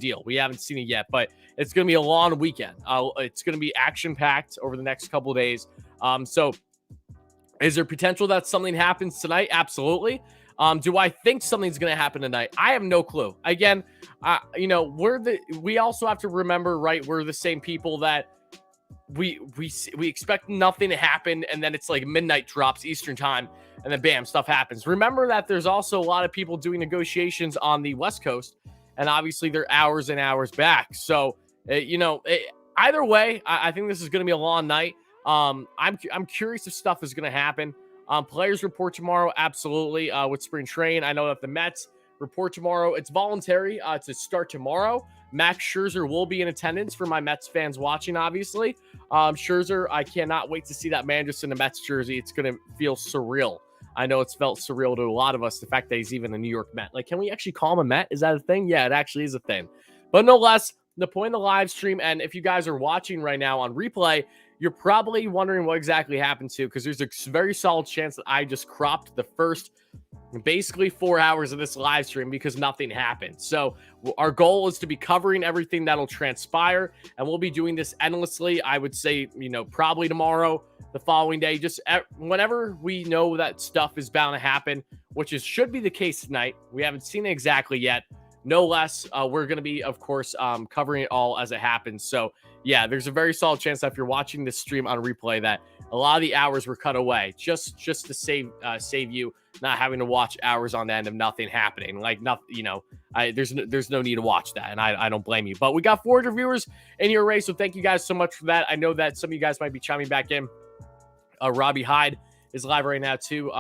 deal. We haven't seen it yet, but it's going to be a long weekend. It's going to be action-packed over the next couple of days. So is there potential that something happens tonight? Absolutely. Do I think something's going to happen tonight? I have no clue. Again, we also have to remember, right? We're the same people that we expect nothing to happen, and then it's like midnight drops Eastern time, and then bam, stuff happens. Remember that there's also a lot of people doing negotiations on the West Coast, and obviously they're hours and hours back. So, either way, I think this is going to be a long night. I'm curious if stuff is going to happen. Players report tomorrow, absolutely, with spring train. I know that the Mets report tomorrow. It's voluntary to start tomorrow. Max Scherzer will be in attendance for my Mets fans watching, obviously. Scherzer, I cannot wait to see that man just in a Mets jersey. It's going to feel surreal. I know it's felt surreal to a lot of us, the fact that he's even a New York Met. Like, can we actually call him a Met? Is that a thing? Yeah, it actually is a thing. But no less, the point of the live stream, and if you guys are watching right now on replay, you're probably wondering what exactly happened to, because there's a very solid chance that I just cropped the first basically 4 hours of this live stream because nothing happened. So our goal is to be covering everything that'll transpire, and we'll be doing this endlessly. I would say, probably tomorrow, the following day, just whenever we know that stuff is bound to happen, which should be the case tonight. We haven't seen it exactly yet. No less, we're going to be, of course, covering it all as it happens. So, yeah, there's a very solid chance that if you're watching this stream on replay, that a lot of the hours were cut away just to save you not having to watch hours on end of nothing happening. Like, nothing, there's no need to watch that, and I don't blame you. But we got 400 viewers in your race, so thank you guys so much for that. I know that some of you guys might be chiming back in. Robbie Hyde is live right now too.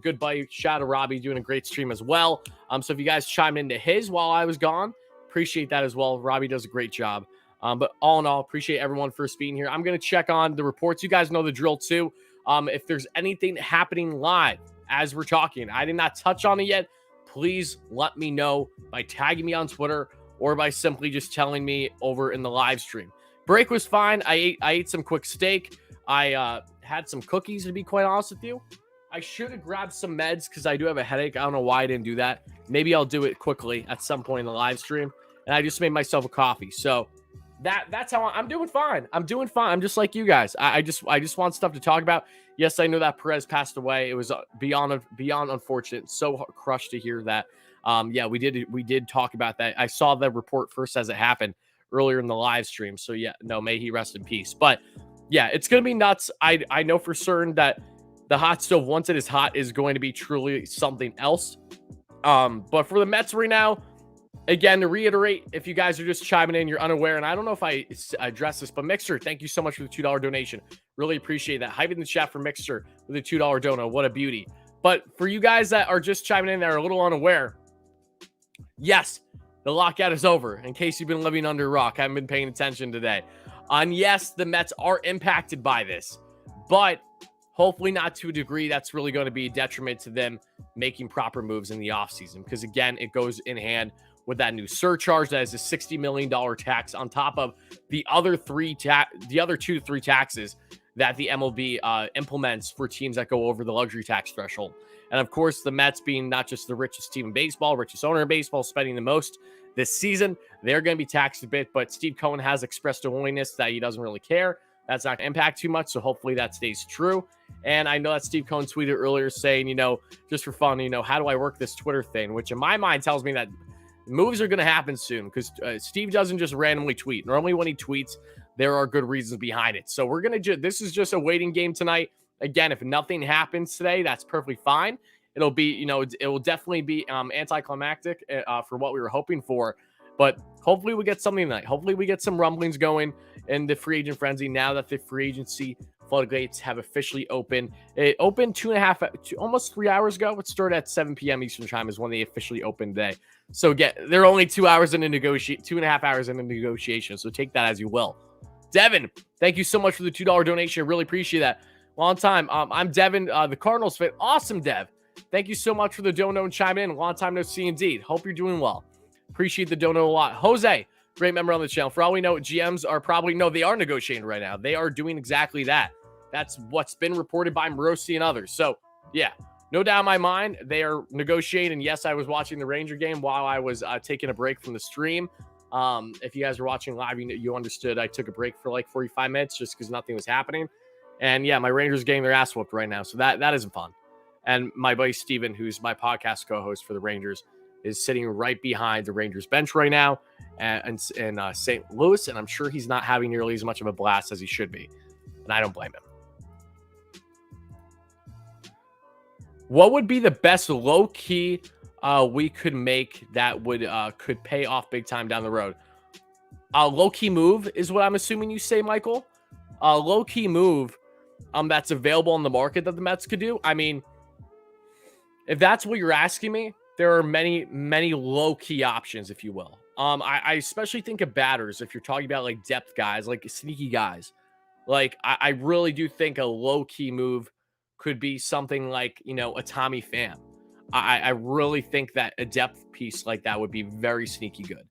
Good buddy. Shout out to Robbie, doing a great stream as well. So if you guys chime into his while I was gone, appreciate that as well. Robbie does a great job. But all in all, appreciate everyone for being here. I'm going to check on the reports. You guys know the drill too. If there's anything happening live as we're talking, I did not touch on it yet. Please let me know by tagging me on Twitter or by simply just telling me over in the live stream. Break was fine. I ate some quick steak. I had some cookies, to be quite honest with you. I should have grabbed some meds because I do have a headache. I don't know why I didn't do that. Maybe I'll do it quickly at some point in the live stream. And I just made myself a coffee. So that's how I'm doing fine. I'm doing fine. I'm just like you guys. I just want stuff to talk about. Yes, I know that Perez passed away. It was beyond unfortunate. So crushed to hear that. We did talk about that. I saw the report first as it happened earlier in the live stream. So yeah, no, may he rest in peace. But yeah, it's going to be nuts. I know for certain that the hot stove, once it is hot, is going to be truly something else. But for the Mets right now, again, to reiterate, if you guys are just chiming in, you're unaware, and I don't know if I addressed this, but Mixer, thank you so much for the $2 donation. Really appreciate that. Hype in the chat for Mixer with a $2 dono. What a beauty. But for you guys that are just chiming in that are a little unaware, yes, the lockout is over. In case you've been living under a rock, I haven't been paying attention today. And yes, the Mets are impacted by this, but hopefully not to a degree that's really going to be a detriment to them making proper moves in the offseason. Because again, it goes in hand with that new surcharge that is a $60 million tax on top of the other 2 to 3 taxes that the MLB implements for teams that go over the luxury tax threshold. And of course, the Mets being not just the richest team in baseball, richest owner in baseball, spending the most this season, they're going to be taxed a bit. But Steve Cohen has expressed a willingness that he doesn't really care. That's not going to impact too much, so hopefully that stays true. And I know that Steve Cohen tweeted earlier saying, just for fun, how do I work this Twitter thing? Which in my mind tells me that moves are going to happen soon, because Steve doesn't just randomly tweet. Normally when he tweets, there are good reasons behind it. So we're going to this is just a waiting game tonight. Again, if nothing happens today, that's perfectly fine. It'll be, it will definitely be anticlimactic for what we were hoping for. But hopefully we get something tonight. Hopefully we get some rumblings going in the free agent frenzy now that the free agency floodgates have officially opened. It opened almost 3 hours ago. It started at 7 p.m. Eastern time is when they officially opened today. So again, they're only 2 hours into 2.5 hours into negotiation. So take that as you will. Devin, thank you so much for the $2 donation. I really appreciate that. Long time. I'm Devin, the Cardinals fan. Awesome, Dev. Thank you so much for the dono and chiming in. Long time no see indeed. Hope you're doing well. Appreciate the dono a lot. Jose, great member on the channel. For all we know, GMs are they are negotiating right now. They are doing exactly that. That's what's been reported by Morosi and others. So, yeah, no doubt in my mind, they are negotiating. And yes, I was watching the Ranger game while I was taking a break from the stream. If you guys were watching live, you understood I took a break for like 45 minutes just because nothing was happening. And yeah, my Rangers getting their ass whooped right now. So that isn't fun. And my buddy Steven, who's my podcast co-host for the Rangers, is sitting right behind the Rangers bench right now in St. Louis. And I'm sure he's not having nearly as much of a blast as he should be. And I don't blame him. What would be the best low-key we could make that would could pay off big time down the road? Low-key move is what I'm assuming you say, Michael. Low-key move that's available on the market that the Mets could do. I mean, if that's what you're asking me, there are many low-key options, if you will. I especially think of batters if you're talking about like depth guys, like sneaky guys. Like I really do think a low-key move could be something like, a Tommy Pham. I really think that a depth piece like that would be very sneaky good.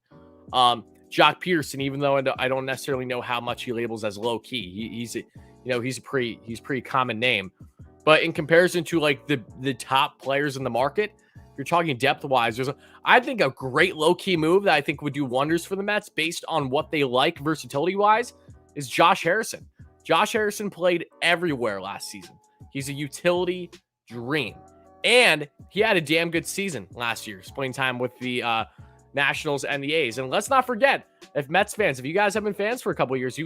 Jock Peterson, even though I don't necessarily know how much he labels as low-key, he's a pretty common name. But in comparison to like the top players in the market, if you're talking depth-wise, I think a great low-key move that I think would do wonders for the Mets based on what they like versatility-wise is Josh Harrison. Josh Harrison played everywhere last season. He's a utility dream. And he had a damn good season last year, splitting time with the Nationals and the A's. And let's not forget, if Mets fans, if you guys have been fans for a couple of years,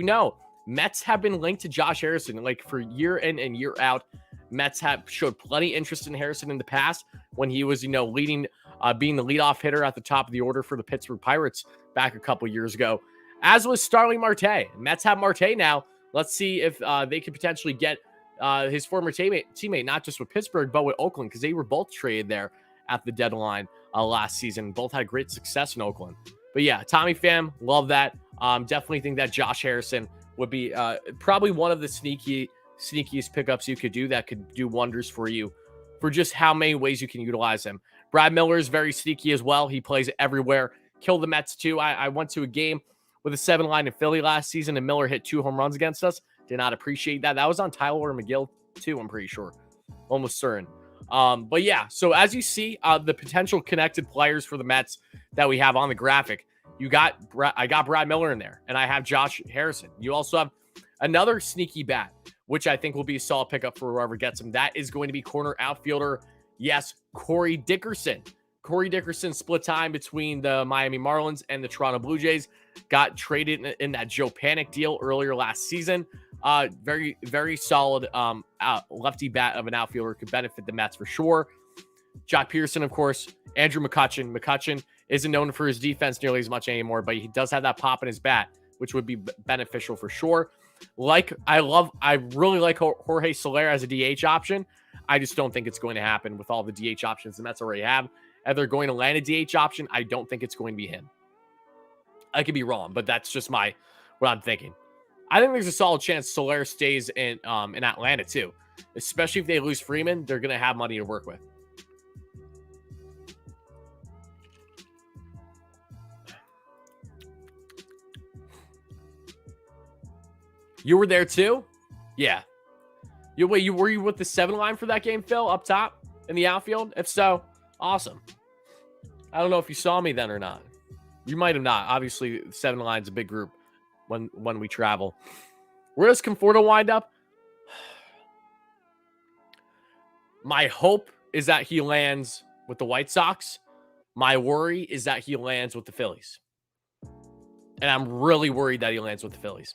Mets have been linked to Josh Harrison like for year in and year out. Mets have showed plenty interest in Harrison in the past when he was, being the leadoff hitter at the top of the order for the Pittsburgh Pirates back a couple years ago, as was Starling Marte. Mets have Marte now. Let's see if they could potentially get his former teammate, not just with Pittsburgh, but with Oakland, because they were both traded there at the deadline last season. Both had great success in Oakland. But yeah, Tommy Pham, love that. Definitely think that Josh Harrison would be probably one of the sneakiest pickups you could do that could do wonders for you for just how many ways you can utilize him. Brad Miller is very sneaky as well. He plays everywhere. Killed the Mets too. I went to a game with a 7-line in Philly last season, and Miller hit 2 home runs against us. Did not appreciate that. That was on Tyler McGill too, I'm pretty sure. Almost certain. But yeah, so as you see, the potential connected players for the Mets that we have on the graphic, I got Brad Miller in there, and I have Josh Harrison. You also have another sneaky bat, which I think will be a solid pickup for whoever gets him. That is going to be corner outfielder, yes, Corey Dickerson. Corey Dickerson split time between the Miami Marlins and the Toronto Blue Jays. Got traded in that Joe Panic deal earlier last season. Very, very solid lefty bat of an outfielder, could benefit the Mets for sure. Jock Peterson, of course. Andrew McCutchen. McCutchen isn't known for his defense nearly as much anymore, but he does have that pop in his bat, which would be beneficial for sure. I really like Jorge Soler as a DH option. I just don't think it's going to happen with all the DH options the Mets already have. If they're going to land a DH option, I don't think it's going to be him. I could be wrong, but that's just what I'm thinking. I think there's a solid chance Soler stays in Atlanta too, especially if they lose Freeman. They're going to have money to work with. You were there too? Yeah. Were you with the 7-line for that game, Phil, up top in the outfield? If so, awesome. I don't know if you saw me then or not. You might have not. Obviously, 7-line's a big group when we travel. Where does Conforto wind up? My hope is that he lands with the White Sox. My worry is that he lands with the Phillies. And I'm really worried that he lands with the Phillies.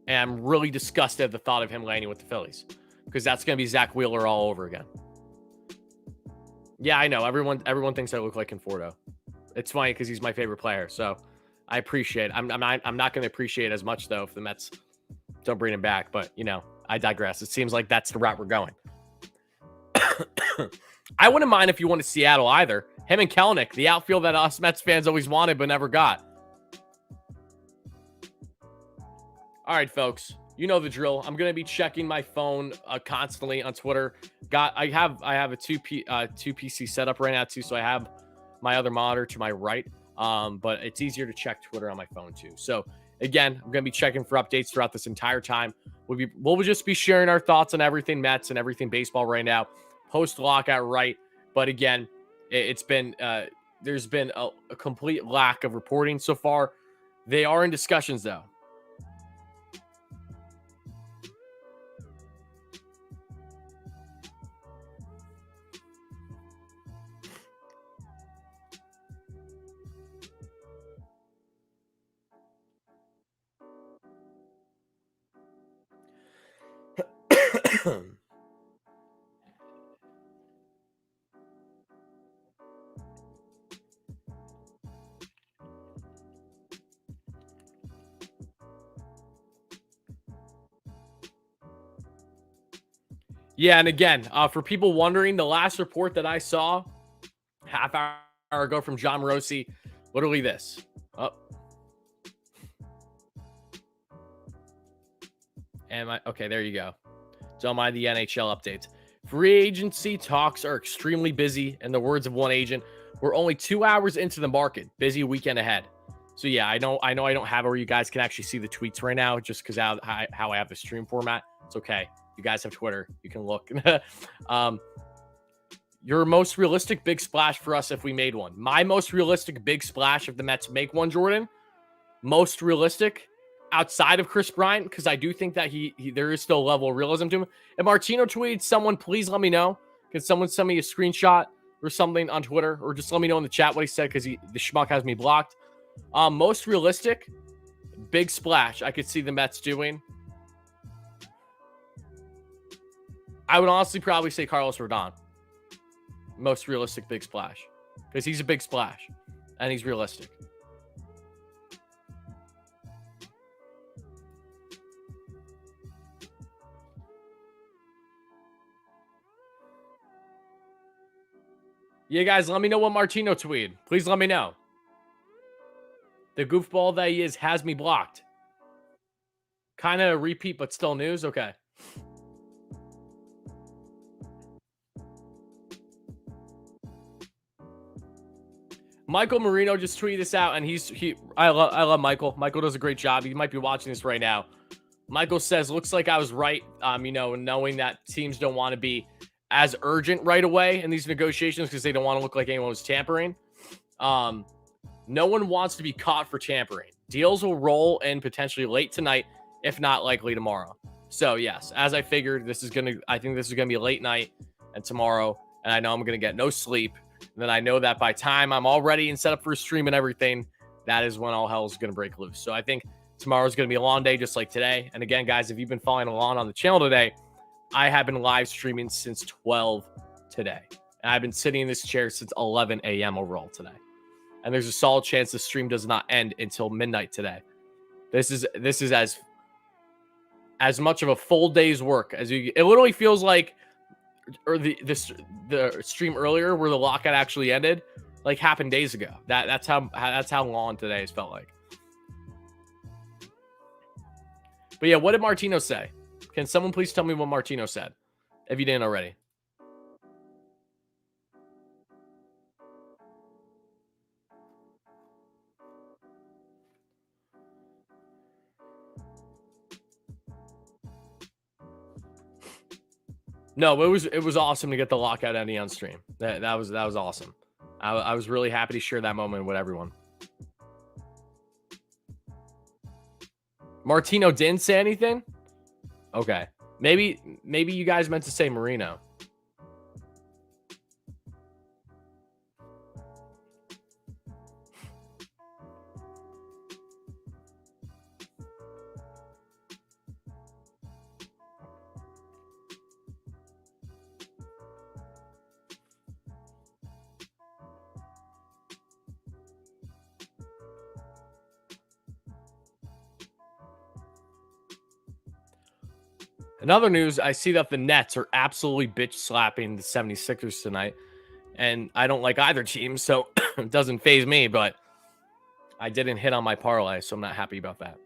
And I'm really disgusted at the thought of him landing with the Phillies, because that's going to be Zach Wheeler all over again. Yeah, I know. Everyone thinks I look like Conforto. It's funny because he's my favorite player, so I appreciate it. I'm not going to appreciate it as much, though, if the Mets don't bring him back. But, I digress. It seems like that's the route we're going. I wouldn't mind if you went to Seattle either. Him and Kelenic, the outfield that us Mets fans always wanted but never got. All right, folks. You know the drill. I'm gonna be checking my phone constantly on Twitter. I have a two PC setup right now too, so I have my other monitor to my right. But it's easier to check Twitter on my phone too. So again, I'm gonna be checking for updates throughout this entire time. We'll just be sharing our thoughts on everything Mets and everything baseball right now, post lockout, right? But again, it's been there's been a complete lack of reporting so far. They are in discussions, though. Yeah, and again, for people wondering, the last report that I saw half hour ago from John Morosi, literally this. Oh. Okay, there you go. Don't mind the NHL updates. Free agency talks are extremely busy. In the words of one agent, we're only 2 hours into the market. Busy weekend ahead. So yeah, I know I don't have it where you guys can actually see the tweets right now, just because how I have the stream format. It's okay. You guys have Twitter. You can look. Your most realistic big splash for us if we made one. My most realistic big splash if the Mets make one, Jordan. Most realistic outside of Chris Bryant, because I do think that he there is still a level of realism to him. If Martino tweets, someone please let me know. Can someone send me a screenshot or something on Twitter, or just let me know in the chat what he said, because the schmuck has me blocked. Most realistic big splash I could see the Mets doing. I would honestly probably say Carlos Rodon. Most realistic big splash, because he's a big splash and he's realistic. Yeah, guys, let me know what Martino tweeted. Please let me know. The goofball that he is has me blocked. Kind of a repeat, but still news. Okay. Michael Marino just tweeted this out, and I love Michael. Michael does a great job. He might be watching this right now. Michael says, looks like I was right, knowing that teams don't want to be as urgent right away in these negotiations because they don't want to look like anyone was tampering. No one wants to be caught for tampering. Deals will roll in potentially late tonight, if not likely tomorrow. So, yes, as I figured, I think this is going to be a late night and tomorrow, and I know I'm going to get no sleep. And then I know that by time I'm all ready and set up for a stream and everything, that is when all hell is going to break loose. So I think tomorrow is going to be a long day, just like today. And again, guys, if you've been following along on the channel today, I have been live streaming since 12 today. And I've been sitting in this chair since 11 a.m. overall today. And there's a solid chance the stream does not end until midnight today. This is as much of a full day's work as you. It literally feels like, or the stream earlier where the lockout actually ended, like happened days ago. That's how long today has felt like. But yeah, what did Martino say? Can someone please tell me what Martino said, if you didn't already? No, it was awesome to get the lockout ending on stream. That was awesome. I was really happy to share that moment with everyone. Martino didn't say anything? Okay. Maybe you guys meant to say Marino. In other news, I see that the Nets are absolutely bitch slapping the 76ers tonight. And I don't like either team, so it doesn't faze me, but I didn't hit on my parlay, so I'm not happy about that.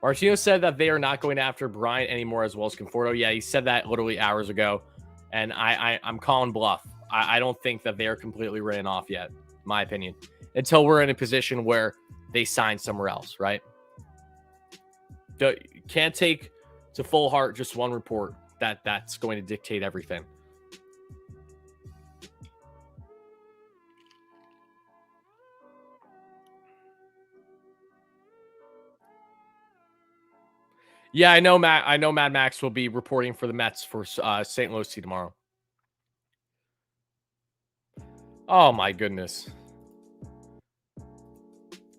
Martino said that they are not going after Bryant anymore, as well as Conforto. Yeah, he said that literally hours ago, and I'm calling bluff. I don't think that they are completely written off yet, in my opinion, until we're in a position where they sign somewhere else, right? Can't take to full heart just one report that's going to dictate everything. Yeah, I know Matt. I know Mad Max will be reporting for the Mets for St. Louis tomorrow. Oh my goodness,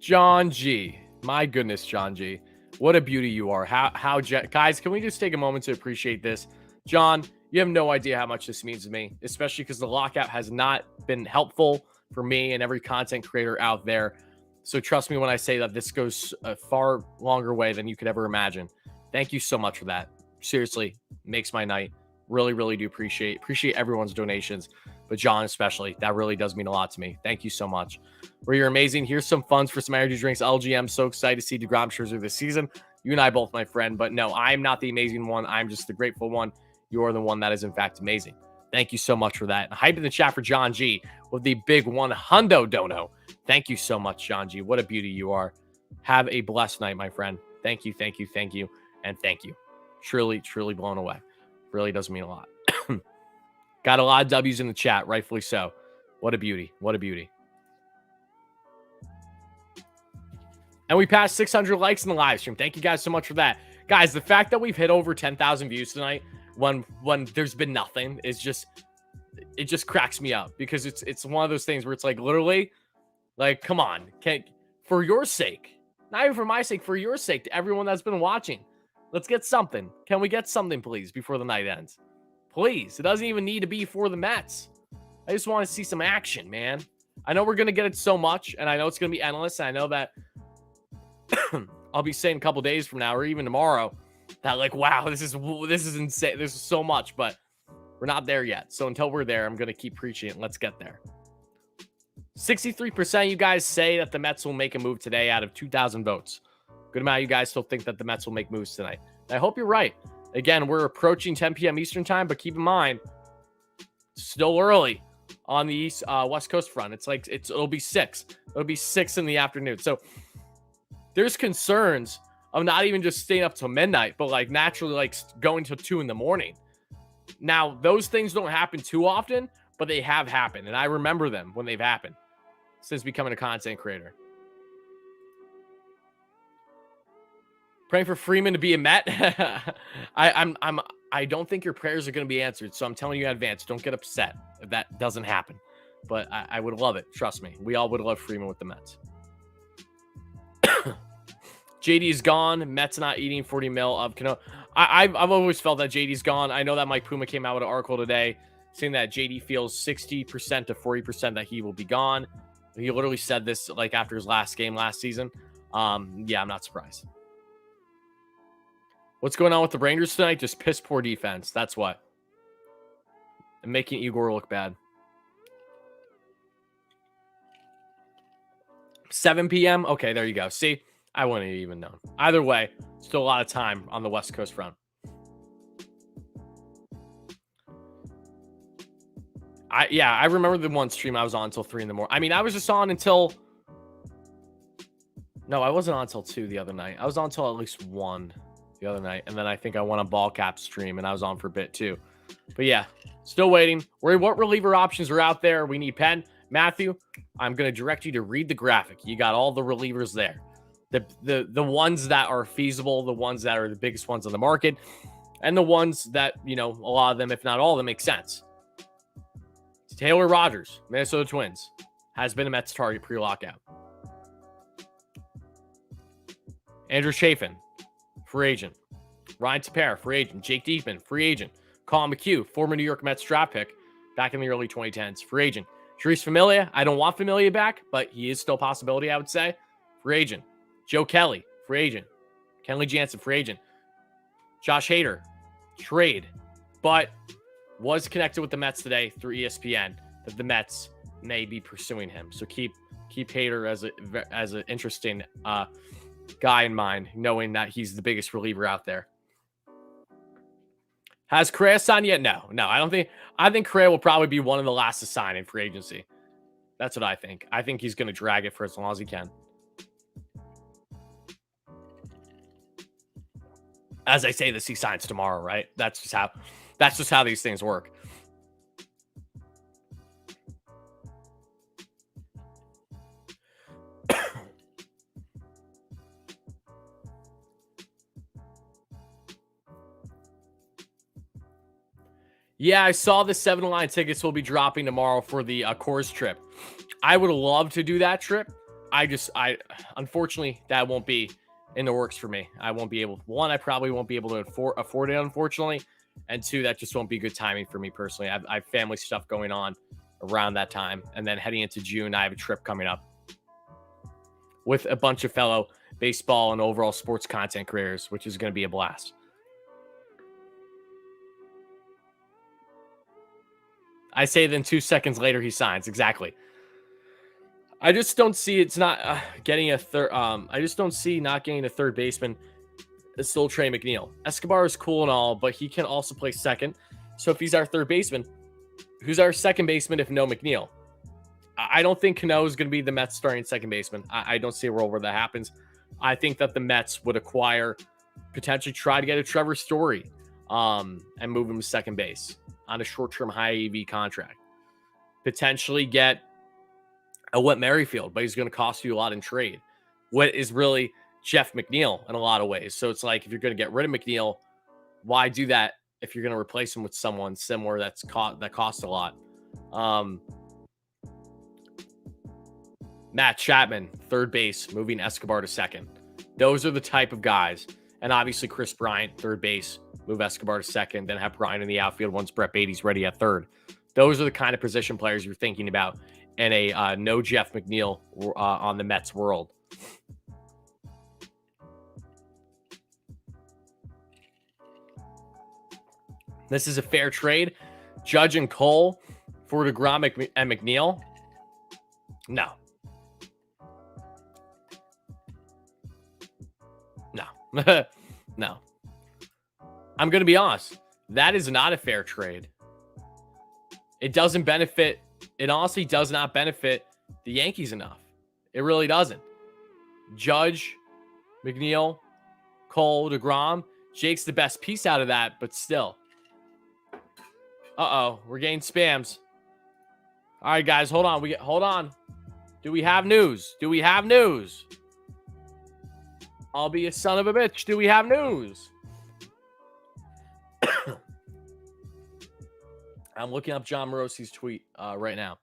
John G. My goodness, John G. What a beauty you are. Guys, can we just take a moment to appreciate this? John, you have no idea how much this means to me, especially because the lockout has not been helpful for me and every content creator out there. So trust me when I say that this goes a far longer way than you could ever imagine. Thank you so much for that. Seriously, makes my night. Really, really do appreciate everyone's donations, but John especially. That really does mean a lot to me. Thank you so much. Where you're amazing. Here's some funds for some energy drinks. LGM, so excited to see DeGrom Scherzer this season. You and I both, my friend. But no, I'm not the amazing one. I'm just the grateful one. You are the one that is, in fact, amazing. Thank you so much for that. And hype in the chat for John G with the big $100 dono. Thank you so much, John G. What a beauty you are. Have a blessed night, my friend. Thank you, thank you, thank you, and thank you. Truly, truly blown away. Really does mean a lot. Got a lot of W's in the chat, rightfully so. What a beauty. What a beauty. And we passed 600 likes in the live stream. Thank you guys so much for that. Guys, the fact that we've hit over 10,000 views tonight when there's been nothing is just, it just cracks me up because it's one of those things where it's like literally like, come on, for your sake, not even for my sake, for your sake, to everyone that's been watching, let's get something. Can we get something, please, before the night ends? Please. It doesn't even need to be for the Mets. I just want to see some action, man. I know we're going to get it so much, and I know it's going to be endless, and I know that I'll be saying a couple days from now or even tomorrow that, like, wow, this is insane. This is so much, but we're not there yet. So until we're there, I'm going to keep preaching it. Let's get there. 63% of you guys say that the Mets will make a move today out of 2,000 votes. Good amount of you guys still think that the Mets will make moves tonight. I hope you're right. Again, we're approaching 10 p.m. Eastern time, but keep in mind, still early on the East West Coast front. It's like it'll be 6. It'll be 6 in the afternoon. So there's concerns of not even just staying up till midnight, but like naturally like going till 2 in the morning. Now, those things don't happen too often, but they have happened. And I remember them when they've happened since becoming a content creator. Praying for Freeman to be a Met. I don't think your prayers are going to be answered. So I'm telling you in advance, don't get upset if that doesn't happen. But I would love it. Trust me. We all would love Freeman with the Mets. JD's gone. Mets not eating 40 mil of Cano. I've always felt that JD's gone. I know that Mike Puma came out with an article today saying that JD feels 60% to 40% that he will be gone. He literally said this like after his last game last season. Yeah, I'm not surprised. What's going on with the Rangers tonight? Just piss poor defense. That's what. And making Igor look bad. 7 p.m. Okay, there you go. See, I wouldn't have even known. Either way, still a lot of time on the West Coast front. I remember the one stream I was on until 3 in the morning. I mean, I was just on until... No, I wasn't on until 2 the other night. I was on until at least 1 the other night. And then I think I won a ball cap stream and I was on for a bit too. But yeah, still waiting. What reliever options are out there? We need Penn. Matthew, I'm going to direct you to read the graphic. You got all the relievers there. The ones that are feasible, the ones that are the biggest ones on the market, and the ones that, you know, a lot of them, if not all of them, make sense. Taylor Rogers, Minnesota Twins, has been a Mets target pre-lockout. Andrew Chafin, free agent. Ryan Tepera, free agent. Jake Diekman, free agent. Colin McHugh, former New York Mets draft pick back in the early 2010s, free agent. Therese Familia, I don't want Familia back, but he is still a possibility, I would say. Free agent. Joe Kelly, free agent. Kenley Jansen, free agent. Josh Hader, trade. But was connected with the Mets today through ESPN that the Mets may be pursuing him. So keep Hader as an interesting guy in mind, knowing that he's the biggest reliever out there. Has Correa signed yet? No, I don't think. I think Correa will probably be one of the last to sign in free agency. That's what I think. I think he's going to drag it for as long as he can. As I say this, he signs tomorrow, right? That's just how these things work. Yeah, I saw the 7-line tickets will be dropping tomorrow for the Coors trip. I would love to do that trip. I unfortunately, that won't be in the works for me. I won't be able. One, I probably won't be able to afford it, unfortunately, and two, that just won't be good timing for me personally. I have family stuff going on around that time, and then heading into June, I have a trip coming up with a bunch of fellow baseball and overall sports content creators, which is going to be a blast. I say then 2 seconds later he signs. Exactly. I just don't see it's not getting a third. I just don't see not getting a third baseman. It's still Trey McNeil. Escobar is cool and all, but he can also play second. So if he's our third baseman, who's our second baseman if no McNeil? I don't think Cano is going to be the Mets starting second baseman. I don't see a world where that happens. I think that the Mets would acquire, potentially try to get a Trevor Story, and move him to second base on a short-term high AV contract. Potentially get a Whit Merrifield, but he's going to cost you a lot in trade. Whit is really Jeff McNeil in a lot of ways. So it's like, if you're going to get rid of McNeil, why do that if you're going to replace him with someone similar that costs a lot? Matt Chapman, third base, moving Escobar to second. Those are the type of guys. And obviously Chris Bryant, third base, move Escobar to second, then have Bryant in the outfield once Brett Beatty's ready at third. Those are the kind of position players you're thinking about in a no Jeff McNeil on the Mets world. This is a fair trade. Judge and Cole for DeGrom and McNeil? No. No. No. I'm going to be honest. That is not a fair trade. It doesn't benefit. It honestly does not benefit the Yankees enough. It really doesn't. Judge, McNeil, Cole, DeGrom. Jake's the best piece out of that, but still. Uh-oh. We're getting spams. All right, guys. Hold on. Hold on. Do we have news? Do we have news? I'll be a son of a bitch. Do we have news? I'm looking up John Morosi's tweet right now.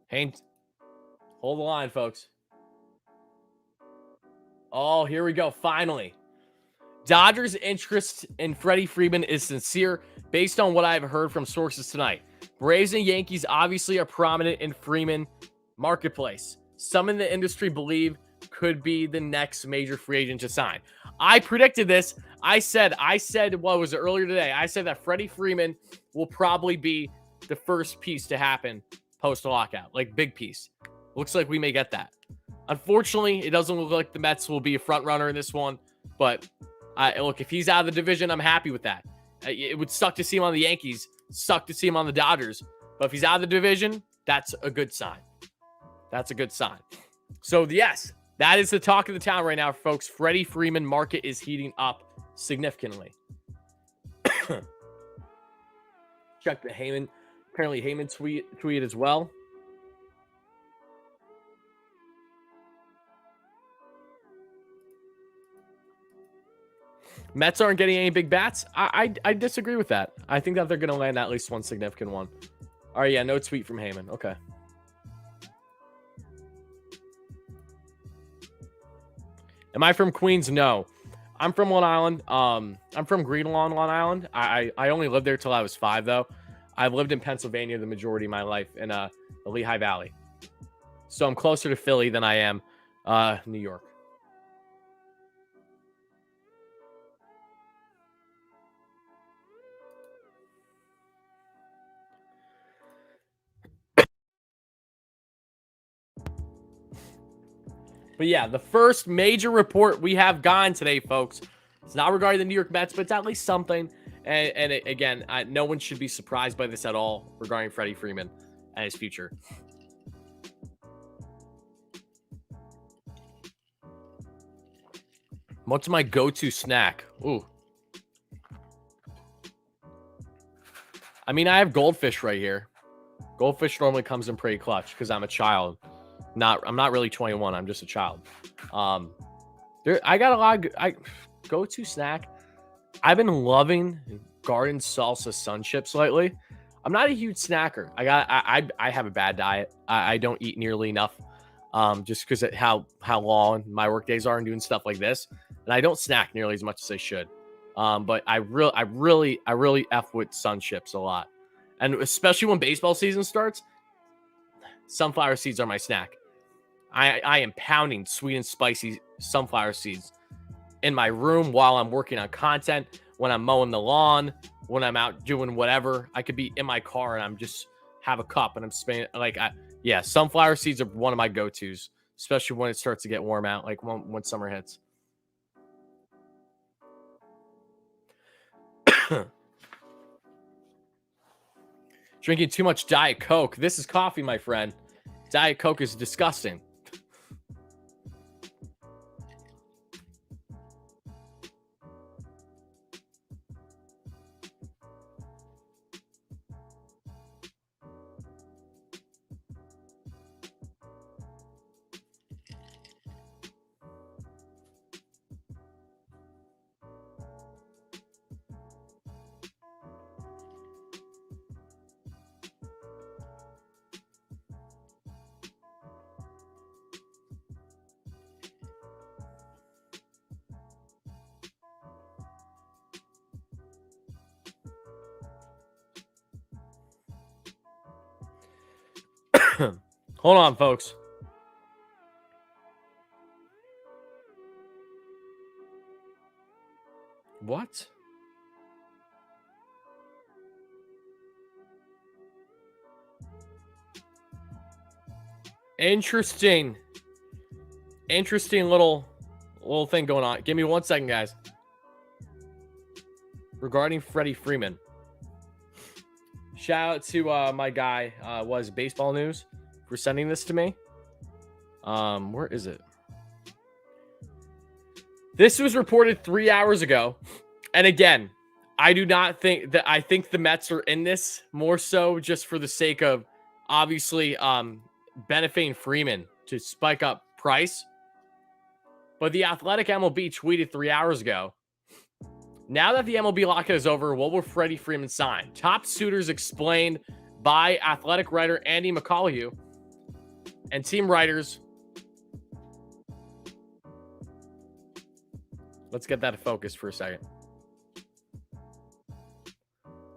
Hey, hold the line, folks. Oh, here we go. Finally. Dodgers' interest in Freddy Freeman is sincere based on what I've heard from sources tonight. Braves and Yankees obviously are prominent in Freeman marketplace. Some in the industry believe could be the next major free agent to sign. I predicted this. I said, what was it earlier today? I said that Freddie Freeman will probably be the first piece to happen post-lockout, like big piece. Looks like we may get that. Unfortunately, it doesn't look like the Mets will be a front runner in this one, but look, if he's out of the division, I'm happy with that. It would suck to see him on the Yankees, suck to see him on the Dodgers, but if he's out of the division, that's a good sign. That's a good sign. So yes, that is the talk of the town right now, folks. Freddie Freeman market is heating up significantly. Check the Heyman. Apparently Heyman tweet as well. Mets aren't getting any big bats. I disagree with that. I think that they're going to land at least one significant one. All right, yeah, no tweet from Heyman. Okay. Am I from Queens? No. I'm from Long Island. I'm from Greenlawn, Long Island. I only lived there till I was 5, though. I've lived in Pennsylvania the majority of my life in the Lehigh Valley. So I'm closer to Philly than I am New York. But yeah, the first major report we have gone today, folks. It's not regarding the New York Mets, but it's at least something. And again, no one should be surprised by this at all regarding Freddie Freeman and his future. What's my go-to snack? Ooh. I mean, I have goldfish right here. Goldfish normally comes in pretty clutch because I'm a child. I'm not really 21. I'm just a child. I got a lot of go-to snack. I've been loving garden salsa sun chips lately. I'm not a huge snacker. I have a bad diet. I don't eat nearly enough, just because of how long my work days are and doing stuff like this, and I don't snack nearly as much as I should. But I really F with sun chips a lot, and especially when baseball season starts, sunflower seeds are my snack. I am pounding sweet and spicy sunflower seeds in my room while I'm working on content, when I'm mowing the lawn, when I'm out doing whatever. I could be in my car and I'm just have a cup and I'm spinning yeah, sunflower seeds are one of my go-tos, especially when it starts to get warm out, like when summer hits. Drinking too much Diet Coke. This is coffee, my friend. Diet Coke is disgusting. Hold on, folks. What? Interesting little thing going on. Give me 1 second, guys. Regarding Freddy Freeman. Shout out to my guy, was Baseball News, for sending this to me. Where is it? This was reported 3 hours ago. And again, I do not think that I think the Mets are in this more so just for the sake of obviously benefiting Freeman to spike up price. But the Athletic MLB tweeted 3 hours ago, now that the MLB lockout is over, what will Freddy Freeman sign? Top suitors explained by Athletic writer Andy McCullough and team writers. Let's get that to focus for a second.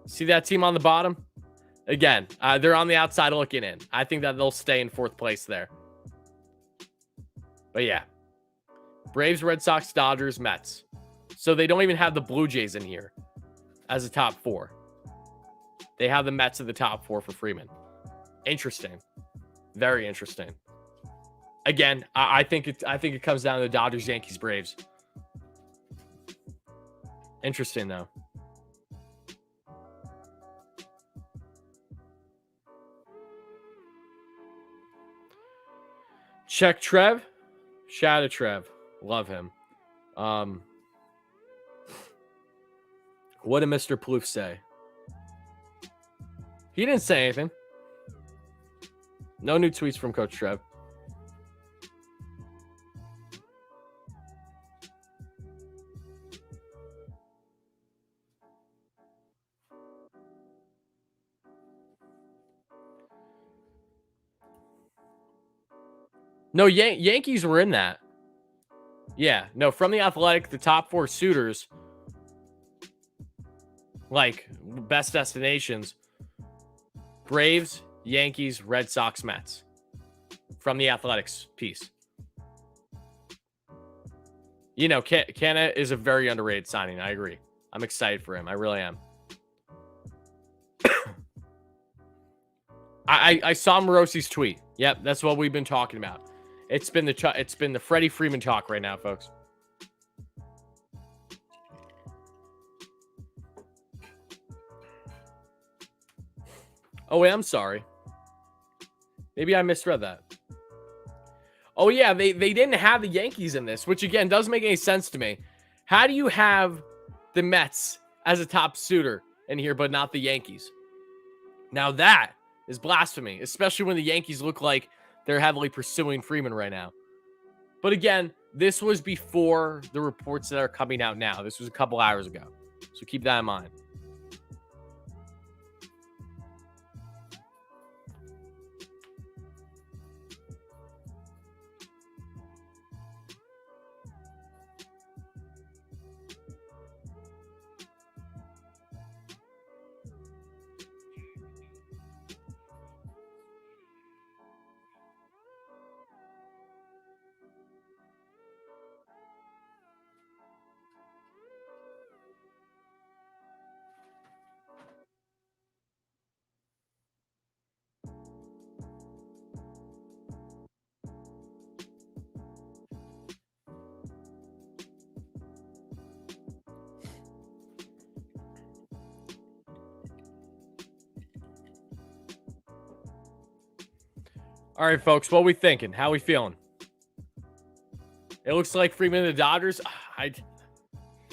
See that team on the bottom? Again, they're on the outside looking in. I think that they'll stay in 4th place there. But yeah. Braves, Red Sox, Dodgers, Mets. So they don't even have the Blue Jays in here as a top 4. They have the Mets at the top 4 for Freeman. Interesting. Very interesting. Again, I think it comes down to the Dodgers, Yankees, Braves. Interesting, though. Check Trev. Shout out to Trev. Love him. What did Mr. Plouffe say? He didn't say anything. No new tweets from Coach Trev. No, Yankees were in that. Yeah, no, from the Athletic, the top 4 suitors, like best destinations, Braves, Yankees, Red Sox, Mets. From the Athletics piece. You know, Canna is a very underrated signing. I agree. I'm excited for him. I really am. I saw Morosi's tweet. Yep, that's what we've been talking about. It's been the Freddy Freeman talk right now, folks. Oh, wait, I'm sorry. Maybe I misread that. Oh, yeah, they didn't have the Yankees in this, which, again, doesn't make any sense to me. How do you have the Mets as a top suitor in here, but not the Yankees? Now, that is blasphemy, especially when the Yankees look like they're heavily pursuing Freeman right now. But, again, this was before the reports that are coming out now. This was a couple hours ago, so keep that in mind. All right, folks, what we thinking? How we feeling? It looks like Freeman and the Dodgers.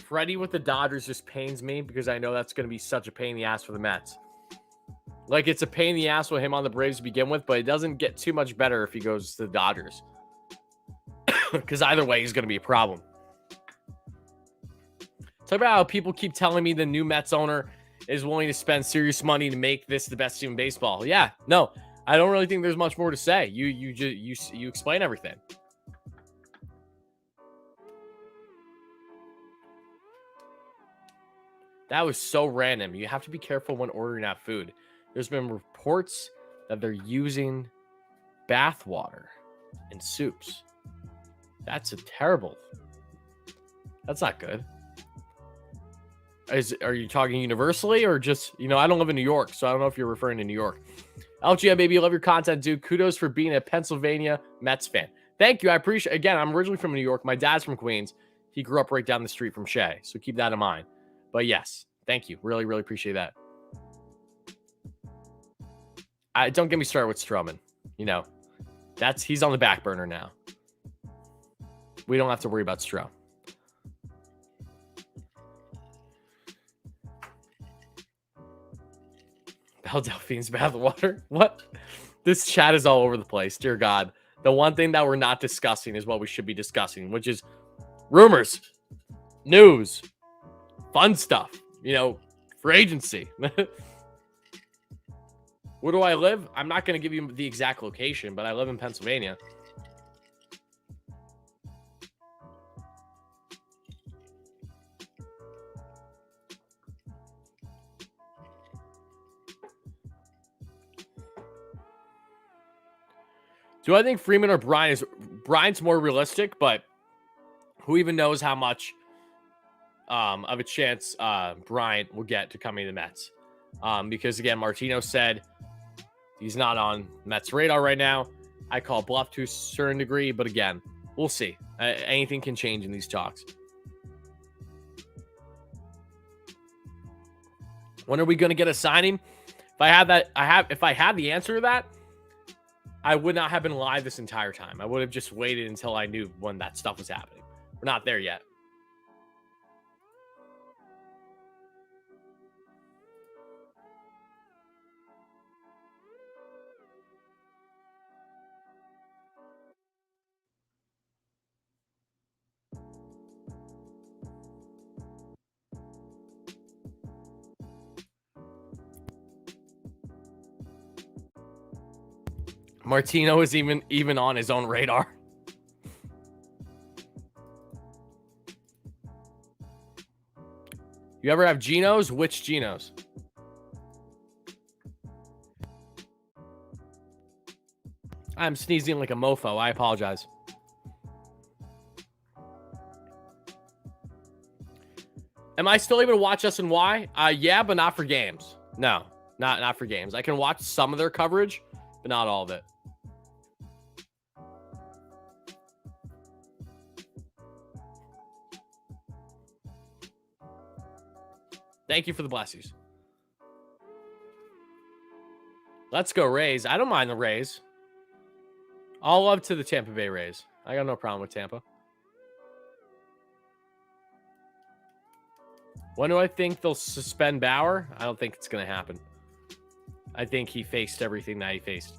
Freddy with the Dodgers just pains me because I know that's going to be such a pain in the ass for the Mets. Like, it's a pain in the ass with him on the Braves to begin with, but it doesn't get too much better if he goes to the Dodgers. Because either way, he's going to be a problem. Talk about how people keep telling me the new Mets owner is willing to spend serious money to make this the best team in baseball. Yeah, no, I don't really think there's much more to say. You explain everything. That was so random. You have to be careful when ordering that food. There's been reports that they're using bath water in soups. That's a terrible. That's not good. Are you talking universally or just, I don't live in New York, so I don't know if you're referring to New York. LGM, baby, love your content, dude. Kudos for being a Pennsylvania Mets fan. Thank you. I appreciate it. Again, I'm originally from New York. My dad's from Queens. He grew up right down the street from Shea, so keep that in mind. But yes, thank you. Really, really appreciate that. Don't get me started with Stroman. He's on the back burner now. We don't have to worry about Stroh. Belle Delphine's bathwater. What? This chat is all over the place. Dear God. The one thing that we're not discussing is what we should be discussing, which is rumors, news, fun stuff, free agency. Where do I live? I'm not going to give you the exact location, but I live in Pennsylvania. Do I think Freeman or Bryant's more realistic, but who even knows how much of a chance Bryant will get to coming to the Mets? Because again, Martino said he's not on Mets radar right now. I call bluff to a certain degree, but again, we'll see. Anything can change in these talks. When are we going to get a signing? If I had the answer to that, I would not have been live this entire time. I would have just waited until I knew when that stuff was happening. We're not there yet. Martino is even on his own radar. You ever have Genos? Which Genos? I'm sneezing like a mofo. I apologize. Am I still able to watch SNY? Yeah, but not for games. No, not for games. I can watch some of their coverage, but not all of it. Thank you for the blessings. Let's go Rays. I don't mind the Rays. All love to the Tampa Bay Rays. I got no problem with Tampa. When do I think they'll suspend Bauer? I don't think it's going to happen. I think he faced everything that he faced.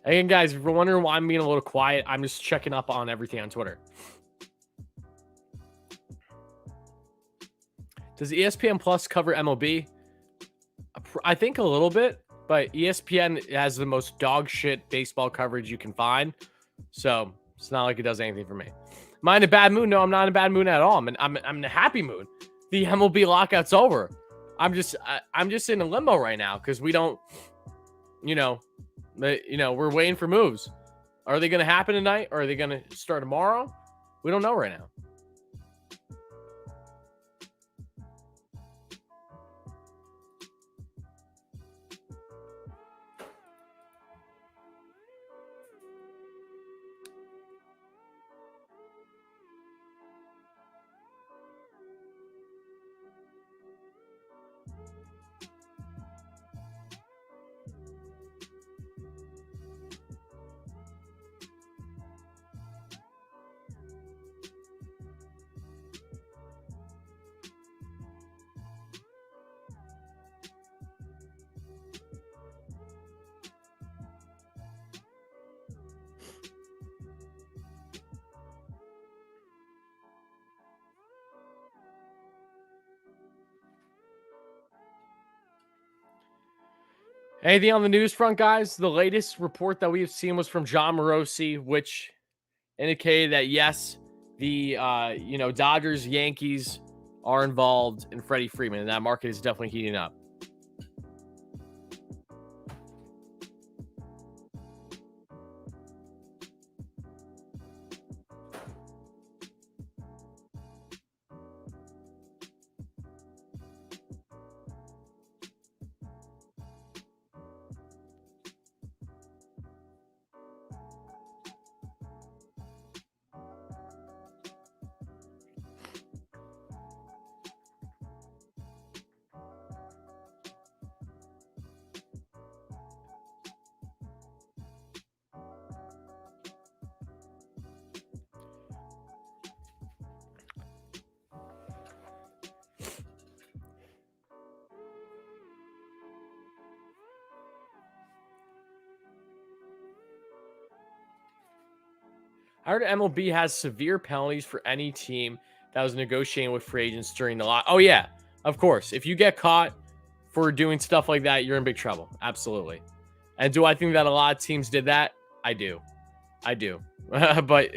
Again, guys, if you're wondering why I'm being a little quiet, I'm just checking up on everything on Twitter. Does ESPN Plus cover MLB? I think a little bit, but ESPN has the most dog shit baseball coverage you can find. So it's not like it does anything for me. Am I in a bad mood? No, I'm not in a bad mood at all. I'm in a happy mood. The MLB lockout's over. I'm just in a limbo right now because we don't, we're waiting for moves. Are they going to happen tonight or are they going to start tomorrow? We don't know right now. Anything on the news front, guys? The latest report that we've seen was from John Morosi, which indicated that yes, the Dodgers, Yankees are involved in Freddie Freeman, and that market is definitely heating up. I heard MLB has severe penalties for any team that was negotiating with free agents during the lot. Oh, yeah, of course. If you get caught for doing stuff like that, you're in big trouble. Absolutely. And do I think that a lot of teams did that? I do. But,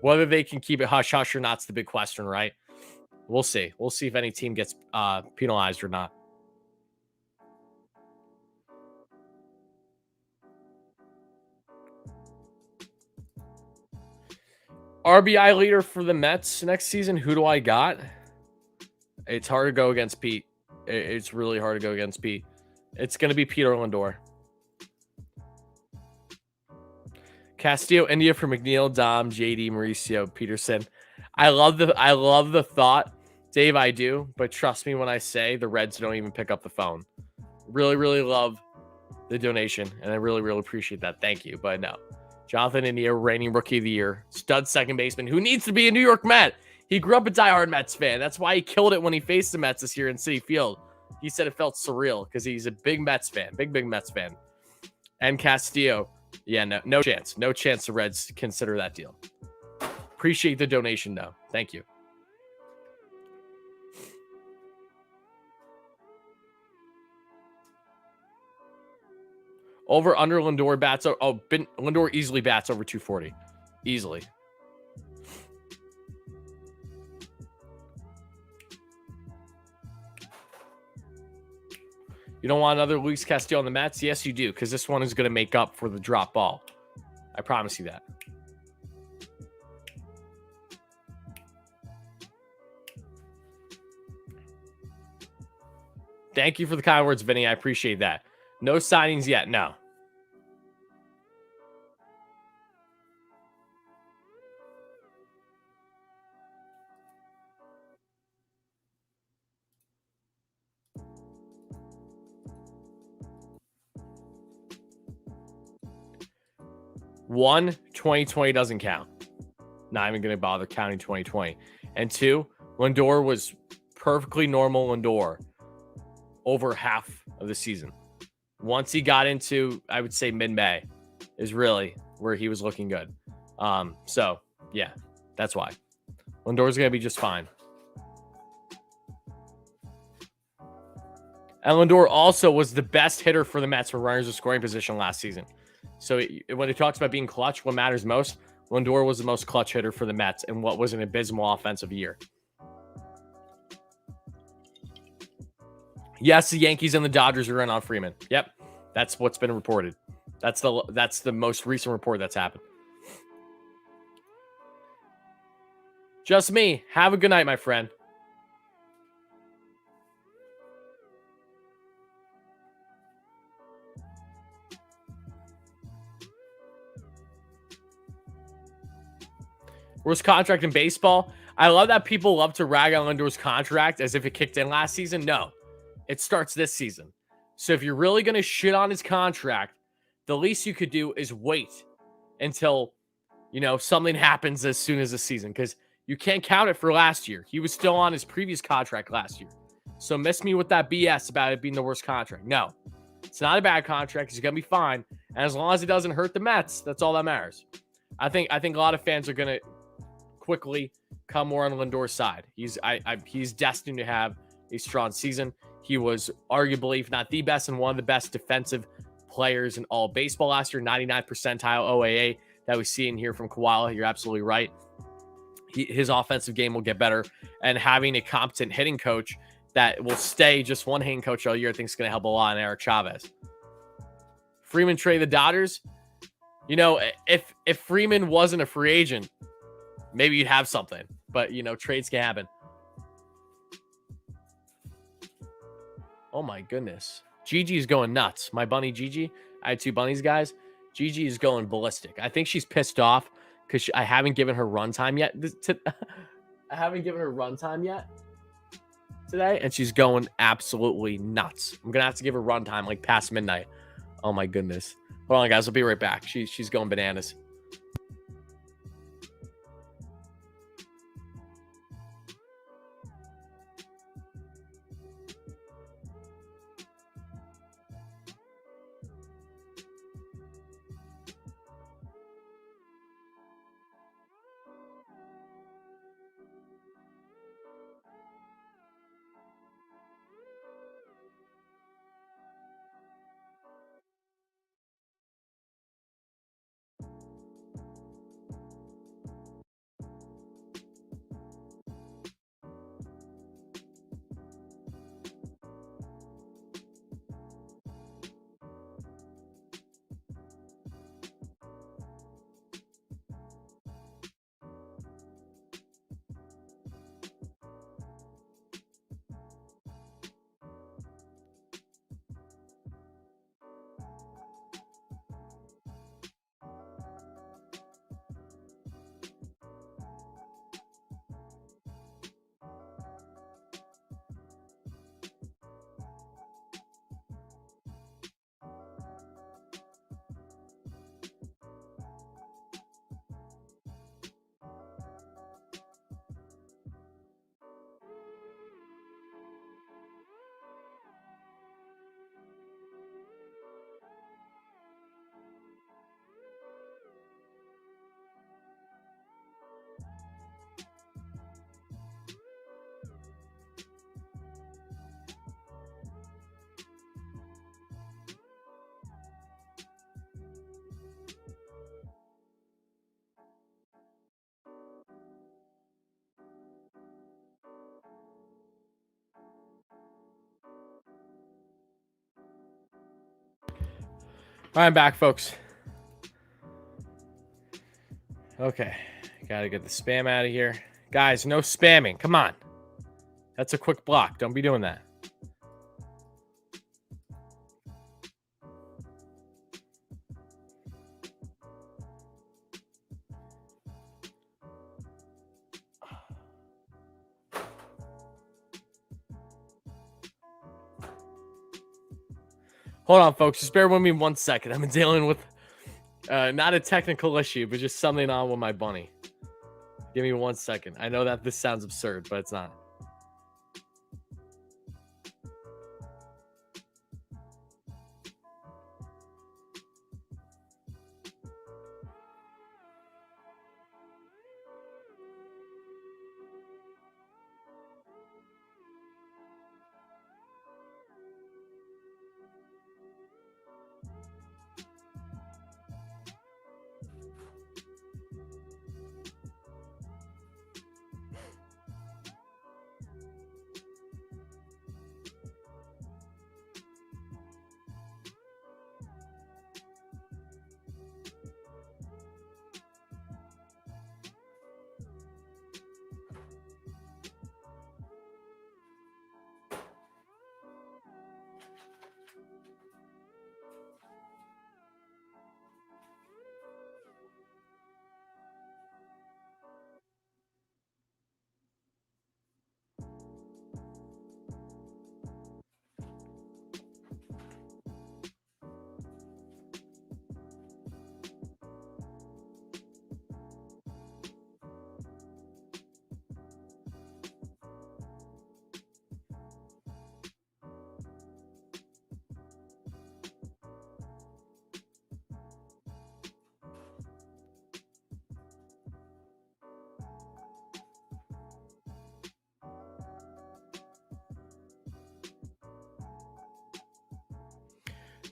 whether they can keep it hush-hush or not is the big question, right? We'll see. We'll see if any team gets penalized or not. RBI leader for the Mets next season. Who do I got? It's hard to go against Pete. It's really hard to go against Pete. It's going to be Peter Lindor. Castillo, India for McNeil, Dom, JD, Mauricio, Peterson. I love the thought, Dave. I do, but trust me when I say the Reds don't even pick up the phone. Really, really love the donation, and I really, really appreciate that. Thank you, but no. Jonathan India, reigning rookie of the year, stud second baseman who needs to be a New York Met. He grew up a diehard Mets fan. That's why he killed it when he faced the Mets this year in Citi Field. He said it felt surreal because he's a big Mets fan, big Mets fan. And Castillo, yeah, no chance. No chance the Reds consider that deal. Appreciate the donation, though. Thank you. Over under Lindor bats. Lindor easily bats over 240. Easily. You don't want another Luis Castillo on the Mets? Yes, you do, because this one is going to make up for the drop ball. I promise you that. Thank you for the kind words, Vinny. I appreciate that. No signings yet. No. One, 2020 doesn't count. Not even going to bother counting 2020. And two, Lindor was perfectly normal Lindor over half of the season. Once he got into, I would say, mid-May is really where he was looking good. So, yeah, that's why. Lindor's going to be just fine. And Lindor also was the best hitter for the Mets for runners in scoring position last season. So when it talks about being clutch, what matters most, Lindor was the most clutch hitter for the Mets in what was an abysmal offensive year. Yes, the Yankees and the Dodgers are in on Freeman. Yep, that's what's been reported. That's the most recent report that's happened. Just me. Have a good night, my friend. Worst contract in baseball. I love that people love to rag on Lindor's contract as if it kicked in last season. No, it starts this season. So if you're really going to shit on his contract, the least you could do is wait until, something happens as soon as the season, because you can't count it for last year. He was still on his previous contract last year. So miss me with that BS about it being the worst contract. No, it's not a bad contract. He's going to be fine. And as long as it doesn't hurt the Mets, that's all that matters. I think a lot of fans are going to quickly come more on Lindor's side. He's destined to have a strong season. He was arguably, if not the best, and one of the best defensive players in all baseball last year. 99 percentile OAA that we see in here from Koala. You're absolutely right. His offensive game will get better, and having a competent hitting coach that will stay just one hitting coach all year, I think is going to help a lot in Eric Chavez. Freeman trade the Dodgers. You know, if Freeman wasn't a free agent, maybe you'd have something. But, you know, trades can happen. Oh, my goodness. Gigi's going nuts. My bunny Gigi. I had 2 bunnies, guys. Gigi is going ballistic. I think she's pissed off because I haven't given her runtime yet. I haven't given her runtime yet today, and she's going absolutely nuts. I'm going to have to give her runtime like past midnight. Oh, my goodness. Hold on, guys. I'll be right back. She's going bananas. All right, I'm back, folks. Okay. Got to get the spam out of here. Guys, no spamming. Come on. That's a quick block. Don't be doing that. Hold on, folks. Just bear with me 1 second. I've been dealing with not a technical issue, but just something on with my bunny. Give me 1 second. I know that this sounds absurd, but it's not.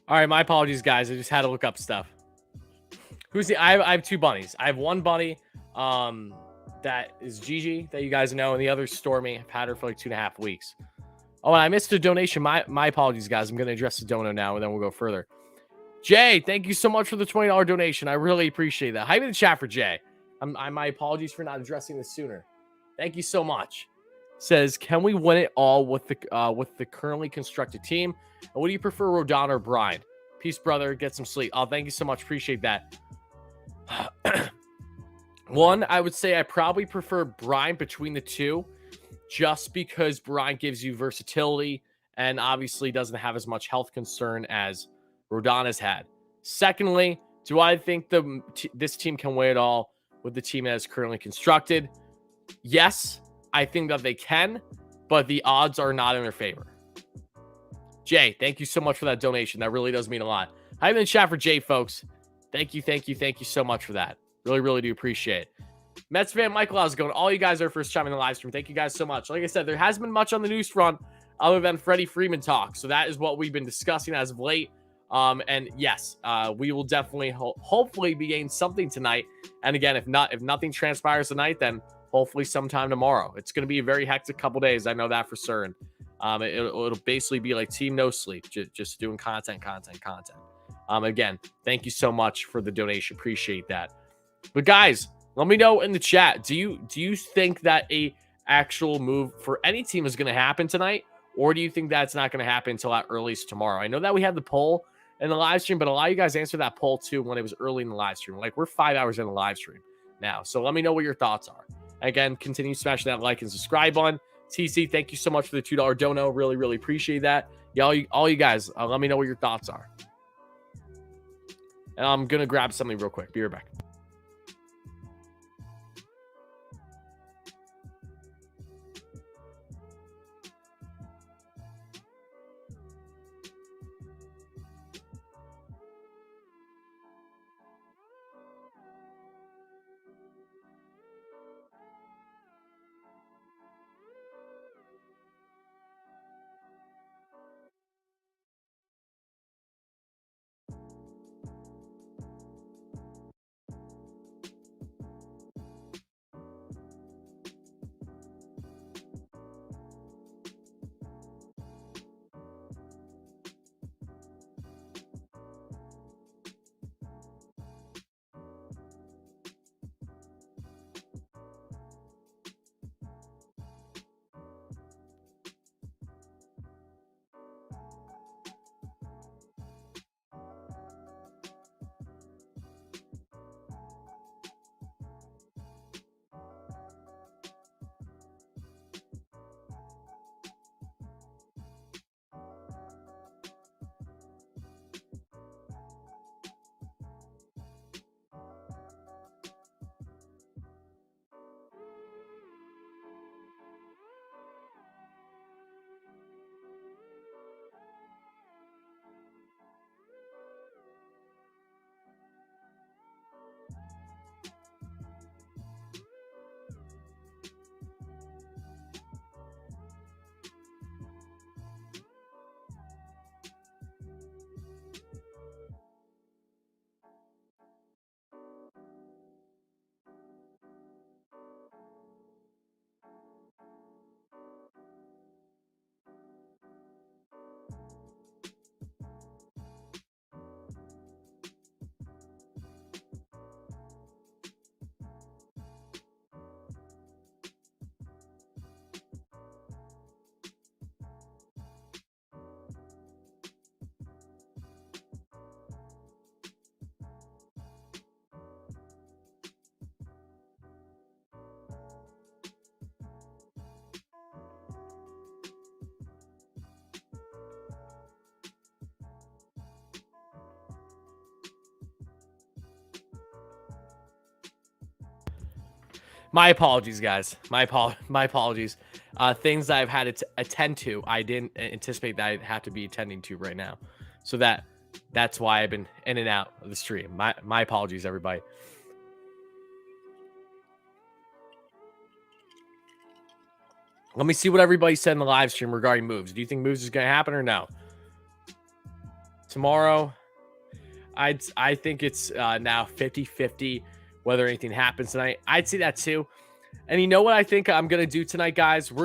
All right, my apologies, guys. I just had to look up stuff. Who's the? I have two bunnies. I have one bunny, that is Gigi that you guys know, and the other Stormy. I've had her for like 2.5 weeks. Oh, and I missed a donation. My apologies, guys. I'm going to address the dono now, and then we'll go further. Jay, thank you so much for the $20 donation. I really appreciate that. Hype in the chat for Jay. My apologies for not addressing this sooner. Thank you so much. Says, can we win it all with the currently constructed team? And what do you prefer, Rodon or Brian? Peace, brother. Get some sleep. Oh, thank you so much. Appreciate that. One, I would say I probably prefer Brian between the two, just because Brian gives you versatility and obviously doesn't have as much health concern as Rodon has had. Secondly, do I think this team can win it all with the team that is currently constructed? Yes, I think that they can, but the odds are not in their favor. Jay, thank you so much for that donation. That really does mean a lot. I'm in the chat for Jay, folks. Thank you so much for that. Really, really do appreciate it. Mets fan Michael, how's it going? All you guys are first time in the live stream. Thank you guys so much. Like I said, there hasn't been much on the news front other than Freddy Freeman talk. So that is what we've been discussing as of late. And yes, we will definitely hopefully be getting something tonight. And again, if nothing transpires tonight, then hopefully sometime tomorrow. It's going to be a very hectic couple days. I know that for certain. It'll basically be like team no sleep, just doing content. Again, thank you so much for the donation. Appreciate that. But guys, let me know in the chat. Do you think that a actual move for any team is going to happen tonight? Or do you think that's not going to happen until at earliest tomorrow? I know that we had the poll in the live stream, but a lot of you guys answered that poll too when it was early in the live stream. Like, we're 5 hours in the live stream now. So let me know what your thoughts are. Again, continue smashing that like and subscribe button. TC, thank you so much for the $2 dono. Really, really appreciate that. All you guys, let me know what your thoughts are. And I'm going to grab something real quick. Be right back. My apologies, guys. My apologies. Things that I've had to attend to, I didn't anticipate that I'd have to be attending to right now. So that's why I've been in and out of the stream. My apologies, everybody. Let me see what everybody said in the live stream regarding moves. Do you think moves is going to happen or no? tomorrow, I think it's now 50-50 whether anything happens tonight. I'd see that too. And you know what I think I'm going to do tonight, guys? We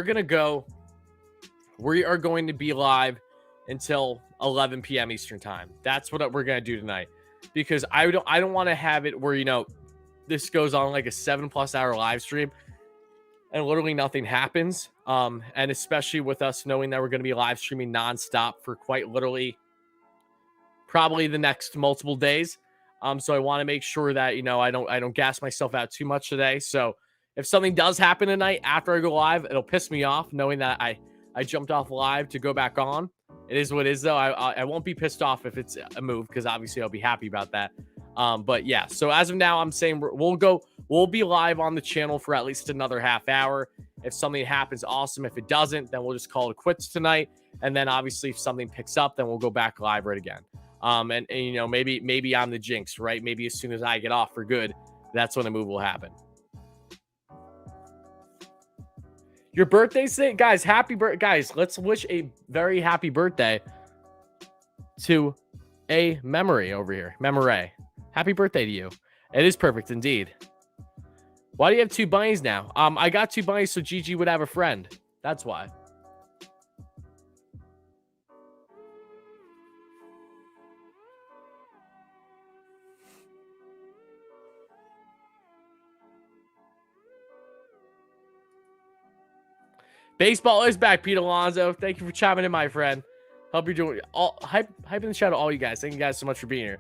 are going to be live until 11 p.m. Eastern time. That's what we're going to do tonight, because I don't want to have it where, this goes on like a 7+ hour live stream and literally nothing happens. And especially with us knowing that we're going to be live streaming nonstop for quite literally probably the next multiple days. So I want to make sure that, I don't gas myself out too much today. So if something does happen tonight after I go live, it'll piss me off knowing that I jumped off live to go back on. It is what it is, though. I won't be pissed off if it's a move, because obviously I'll be happy about that. But yeah, so as of now, I'm saying we'll be live on the channel for at least another half hour. If something happens, awesome. If it doesn't, then we'll just call it quits tonight. And then obviously if something picks up, then we'll go back live right again. And maybe I'm the jinx, right? Maybe as soon as I get off for good, that's when a move will happen. Your birthday's today, guys. Happy birthday, guys. Let's wish a very happy birthday to a memory over here. Memory. Happy birthday to you. It is perfect indeed. Why do you have 2 bunnies now? I got 2 bunnies so Gigi would have a friend. That's why. Baseball is back, Pete Alonso. Thank you for chiming in, my friend. Hope you're doing all hype in the chat to all you guys. Thank you guys so much for being here.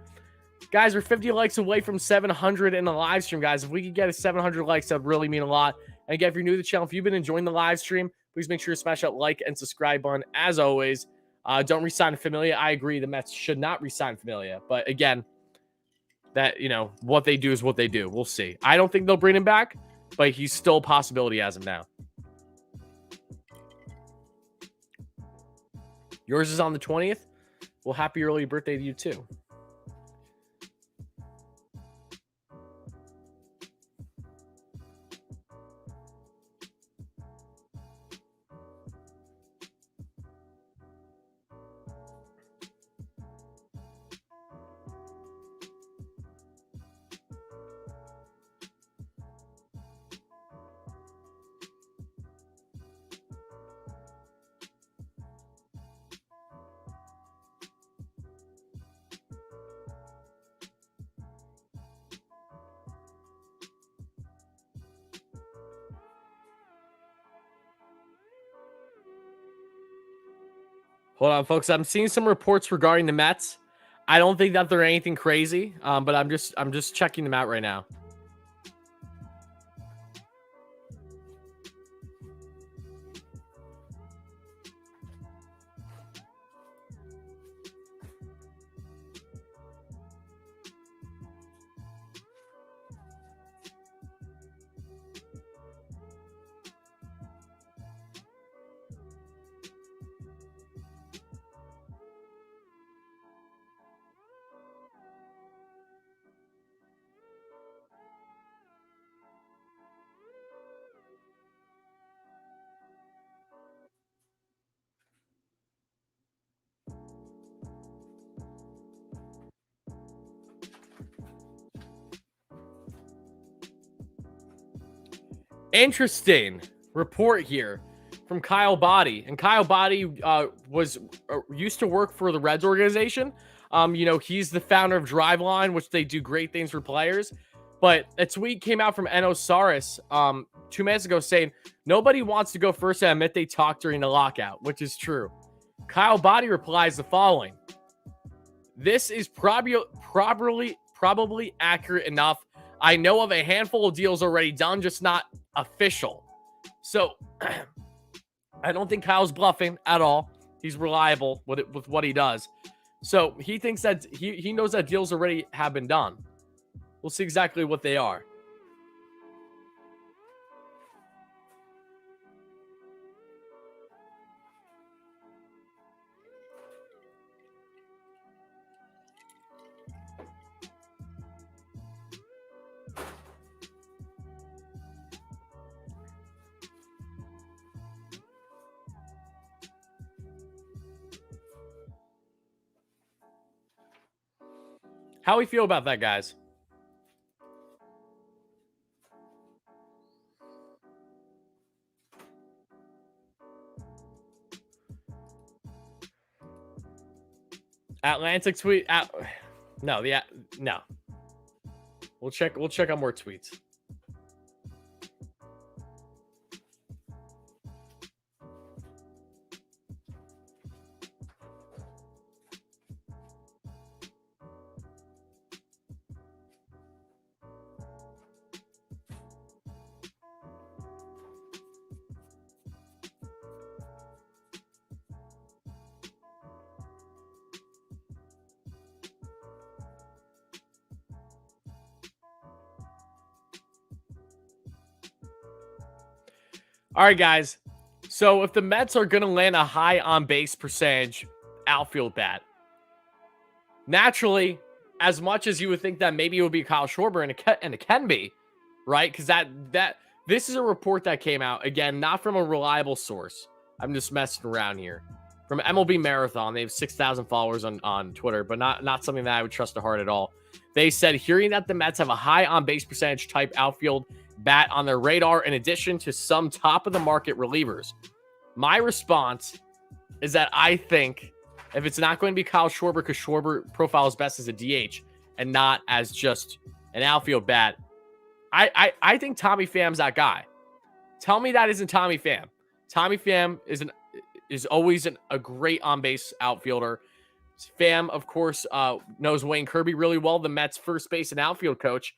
Guys, we're 50 likes away from 700 in the live stream, guys. If we could get a 700 likes, that would really mean a lot. And again, if you're new to the channel, if you've been enjoying the live stream, please make sure to smash that like and subscribe button. As always, don't resign Familia. I agree, the Mets should not resign Familia. But again, that, what they do is what they do. We'll see. I don't think they'll bring him back, but he's still a possibility as of now. Yours is on the 20th. Well, happy early birthday to you too. Hold on, folks. I'm seeing some reports regarding the Mets. I don't think that they're anything crazy, but I'm just checking them out right now. Interesting report here from Kyle Body. And Kyle Body used to work for the Reds organization. He's the founder of Driveline, which they do great things for players. But a tweet came out from Enosaurus 2 minutes ago saying nobody wants to go first and admit they talked during the lockout, which is true. Kyle Body replies the following: "This is probably accurate enough. I know of a handful of deals already done, just not official." So I don't think Kyle's bluffing at all. He's reliable with what he does. So he thinks that he knows that deals already have been done. We'll see exactly what they are. How we feel about that, guys? Atlantic tweet. No, no. We'll check on more tweets. All right, guys. So if the Mets are going to land a high on base percentage outfield bat, naturally, as much as you would think that maybe it would be Kyle Schwarber, and it can be, right? Because this is a report that came out, again, not from a reliable source. I'm just messing around here. From MLB Marathon, they have 6,000 followers on Twitter, but not something that I would trust to heart at all. They said, hearing that the Mets have a high on-base percentage type outfield bat on their radar in addition to some top-of-the-market relievers. My response is that I think if it's not going to be Kyle Schwarber, because Schwarber profiles best as a DH and not as just an outfield bat, I think Tommy Pham's that guy. Tell me that isn't Tommy Pham. Tommy Pham is always a great on-base outfielder. Pham, of course, knows Wayne Kirby really well, the Mets first base and outfield coach.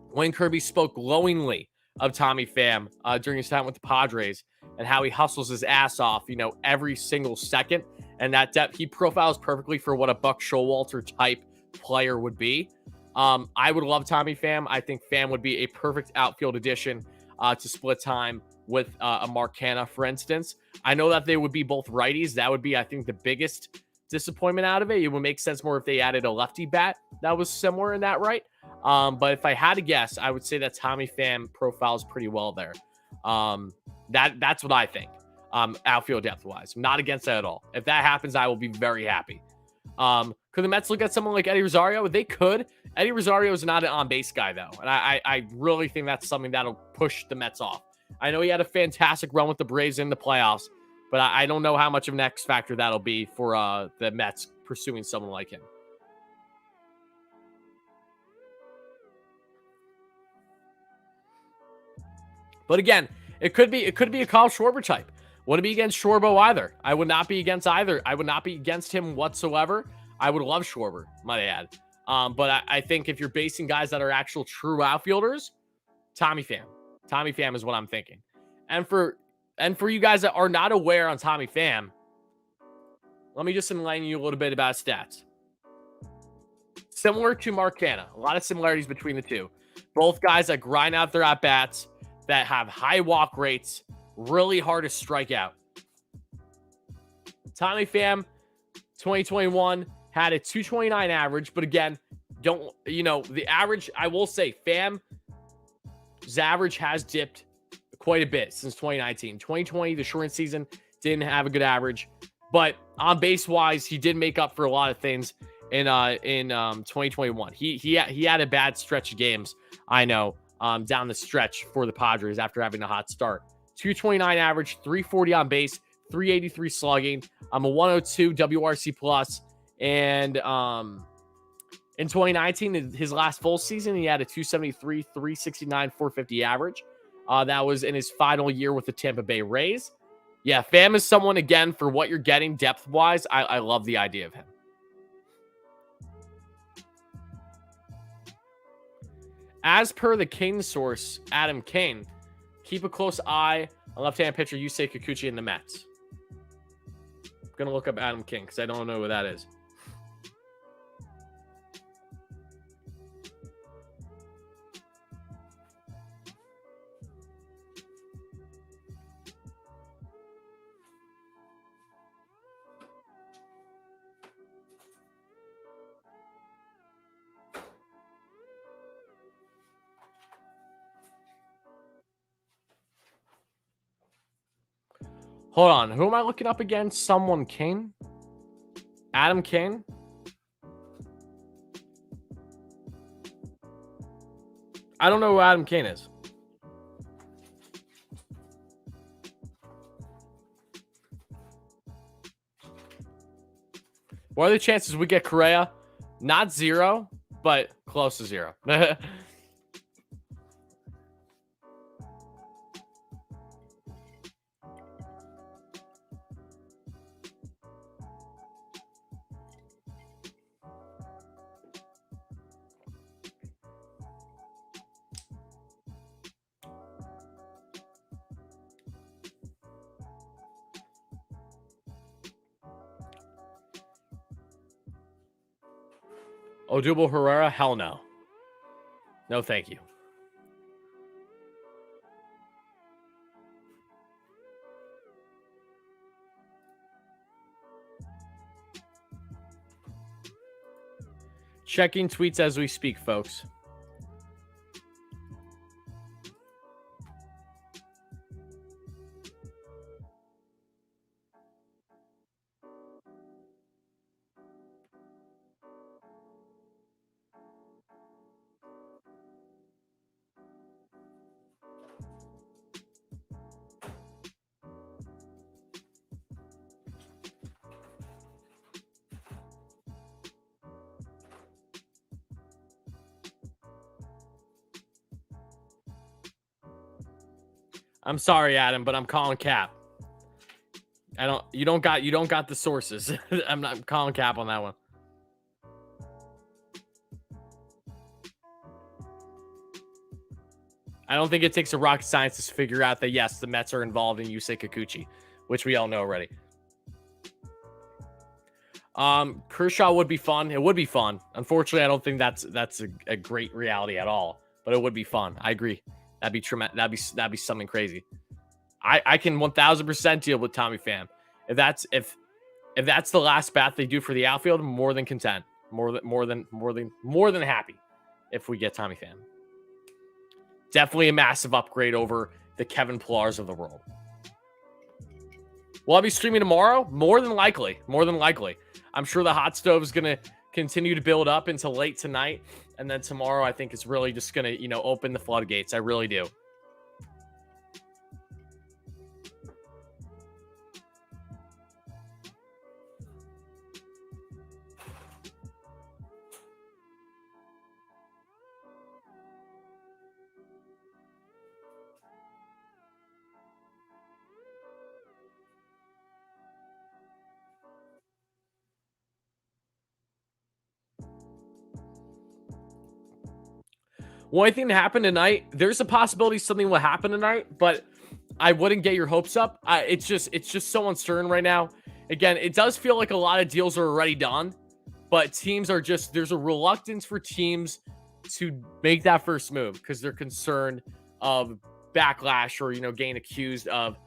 Wayne Kirby spoke glowingly of Tommy Pham during his time with the Padres and how he hustles his ass off, every single second. And that depth, he profiles perfectly for what a Buck Showalter type player would be. I would love Tommy Pham. I think Pham would be a perfect outfield addition to split time with a Mark Canha, for instance. I know that they would be both righties. That would be, I think, the biggest disappointment out of it. It would make sense more if they added a lefty bat that was similar in that right. But if I had to guess, I would say that Tommy Pham profiles pretty well there. That's what I think. Outfield depth-wise. I'm not against that at all. If that happens, I will be very happy. Could the Mets look at someone like Eddie Rosario? They could. Eddie Rosario is not an on-base guy, though. And I really think that's something that'll push the Mets off. I know he had a fantastic run with the Braves in the playoffs, but I don't know how much of an X factor that'll be for the Mets pursuing someone like him. But again, it could be a Kyle Schwarber type. Wouldn't be against Schwarber either. I would not be against either. I would not be against him whatsoever. I would love Schwarber, might I add. But I think if you're basing guys that are actual true outfielders, Tommy Pham. Tommy Pham is what I'm thinking. And for you guys that are not aware on Tommy Pham, let me just enlighten you a little bit about his stats. Similar to Mark Canha. A lot of similarities between the two. Both guys that grind out their at-bats, that have high walk rates, really hard to strike out. Tommy Pham, 2021, had a 229 average, but again, the average, I will say, Pham's average has dipped quite a bit since 2019. 2020, the shortened season, didn't have a good average, but on base wise, he did make up for a lot of things in 2021. He had a bad stretch of games, I know, down the stretch for the Padres after having a hot start. 229 average, 340 on base, 383 slugging. A 102 WRC plus, and in 2019, his last full season, he had a 273, 369, 450 average. That was in his final year with the Tampa Bay Rays. Yeah, Pham is someone, again, for what you're getting depth-wise, I love the idea of him. As per the Kane source, Adam Kane, keep a close eye on left-hand pitcher Yusei Kikuchi in the Mets. I'm going to look up Adam Kane because I don't know who that is. Hold on. Who am I looking up again? Someone Kane? Adam Kane? I don't know who Adam Kane is. What are the chances we get Correa? Not 0, but close to 0. Odubel Herrera? Hell no. No, thank you. Checking tweets as we speak, folks. I'm sorry, Adam, but I'm calling cap. You don't got the sources. I'm calling cap on that one. I don't think it takes a rocket scientist to figure out that, yes, the Mets are involved in Yusei Kikuchi, which we all know already. Kershaw would be fun. It would be fun. Unfortunately, I don't think that's a great reality at all, but it would be fun. I agree. That'd be tremendous. That'd be something crazy. I can 1000% deal with Tommy Pham. If that's the last bat they do for the outfield, more than content. More than happy if we get Tommy Pham. Definitely a massive upgrade over the Kevin Pillars of the world. Will I be streaming tomorrow? More than likely. I'm sure the hot stove is going to continue to build up until late tonight. And then tomorrow, I think it's really just going to, open the floodgates. I really do. One thing to happen tonight, there's a possibility something will happen tonight, but I wouldn't get your hopes up. It's just so uncertain right now. Again, it does feel like a lot of deals are already done, but teams are there's a reluctance for teams to make that first move because they're concerned of backlash or, getting accused of,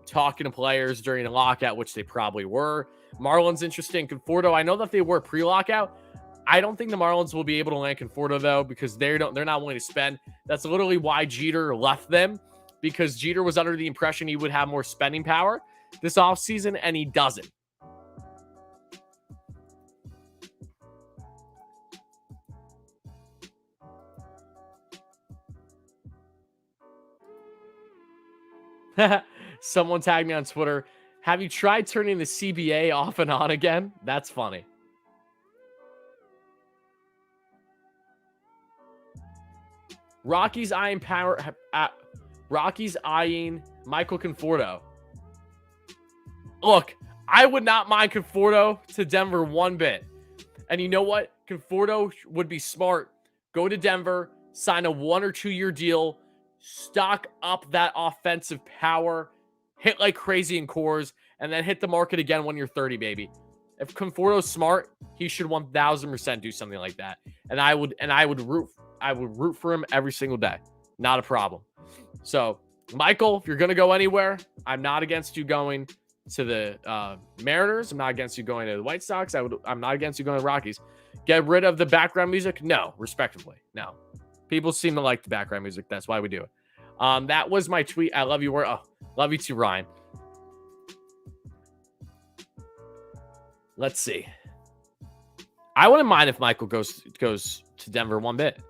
talking to players during a lockout, which they probably were. Marlins interesting. Conforto, I know that they were pre-lockout. I don't think the Marlins will be able to land Conforto, though, because they're not willing to spend. That's literally why Jeter left them, because Jeter was under the impression he would have more spending power this offseason, and he doesn't. Someone tagged me on Twitter. Have you tried turning the CBA off and on again? That's funny. Rockies eyeing Michael Conforto. Look, I would not mind Conforto to Denver one bit. And you know what? Conforto would be smart. Go to Denver, sign a 1 or 2 year deal, stock up that offensive power, hit like crazy in cores, and then hit the market again when you're 30, baby. If Conforto's smart, he should 1000% do something like that. And I would root for him every single day. Not a problem. So, Michael, if you're going to go anywhere, I'm not against you going to the Mariners. I'm not against you going to the White Sox. I'm not against you going to the Rockies. Get rid of the background music? No, respectively. No. People seem to like the background music. That's why we do it. That was my tweet. I love you. Love you too, Ryan. Let's see. I wouldn't mind if Michael goes to Denver one bit.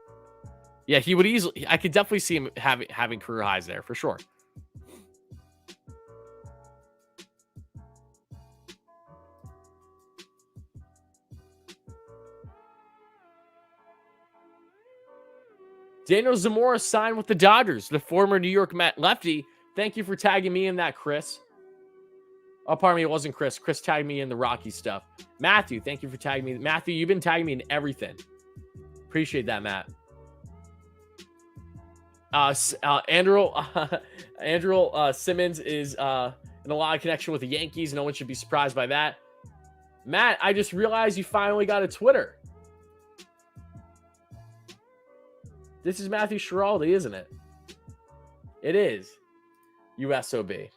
Yeah, he would easily. I could definitely see him having career highs there for sure. Daniel Zamora signed with the Dodgers, the former New York Met lefty. Thank you for tagging me in that, Chris. Oh, pardon me, it wasn't Chris. Chris tagged me in the Rocky stuff. Matthew, thank you for tagging me. Matthew, you've been tagging me in everything. Appreciate that, Matt. Andrew Simmons is in a lot of connection with the Yankees. No one should be surprised by that. Matt, I just realized you finally got a Twitter. This is Matthew Schiraldi, isn't it? It is. USOB.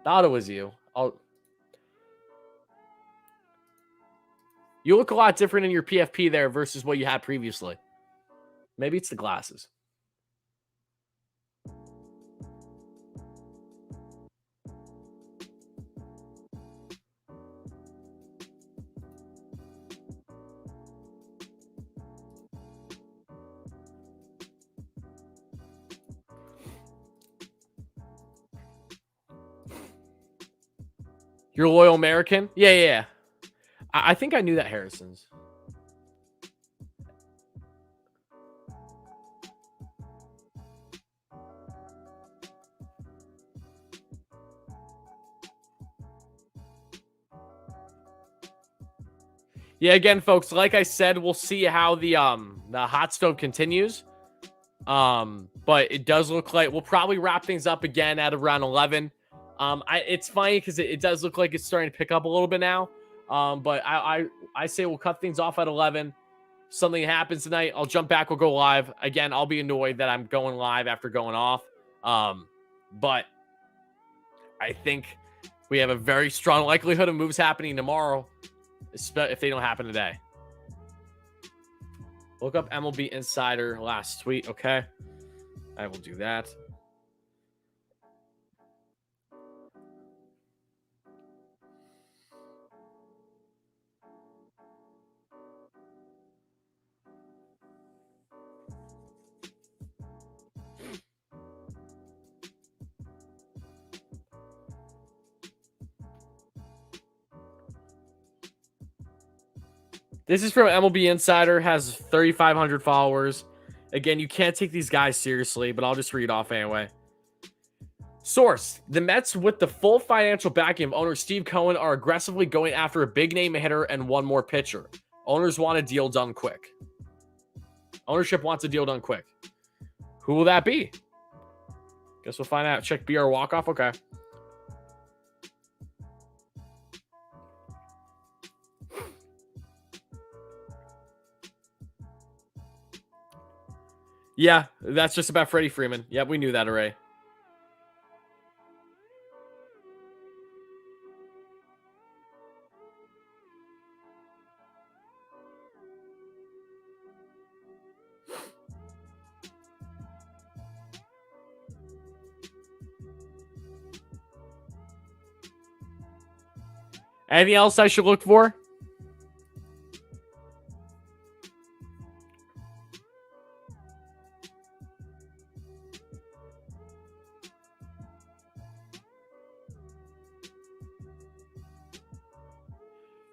Thought it was you. You look a lot different in your PFP there versus what you had previously. Maybe it's the glasses. You're a loyal American? Yeah. I think I knew that, Harrison's. Yeah, again, folks, like I said, we'll see how the hot stove continues. But it does look like we'll probably wrap things up again at around 11. It's funny because it does look like it's starting to pick up a little bit now. But I say we'll cut things off at 11. Something happens tonight, I'll jump back. We'll go live again. I'll be annoyed that I'm going live after going off. But I think we have a very strong likelihood of moves happening tomorrow, if they don't happen today. Look up MLB Insider last tweet. Okay, I will do that. This is from MLB Insider, has 3,500 followers. Again, you can't take these guys seriously, but I'll just read off anyway. Source: the Mets, with the full financial backing of owner Steve Cohen, are aggressively going after a big-name hitter and one more pitcher. Owners want a deal done quick. Ownership wants a deal done quick. Who will that be? Guess we'll find out. Check BR walk-off. Okay. Yeah, that's just about Freddy Freeman. Yep, we knew that already. Anything else I should look for?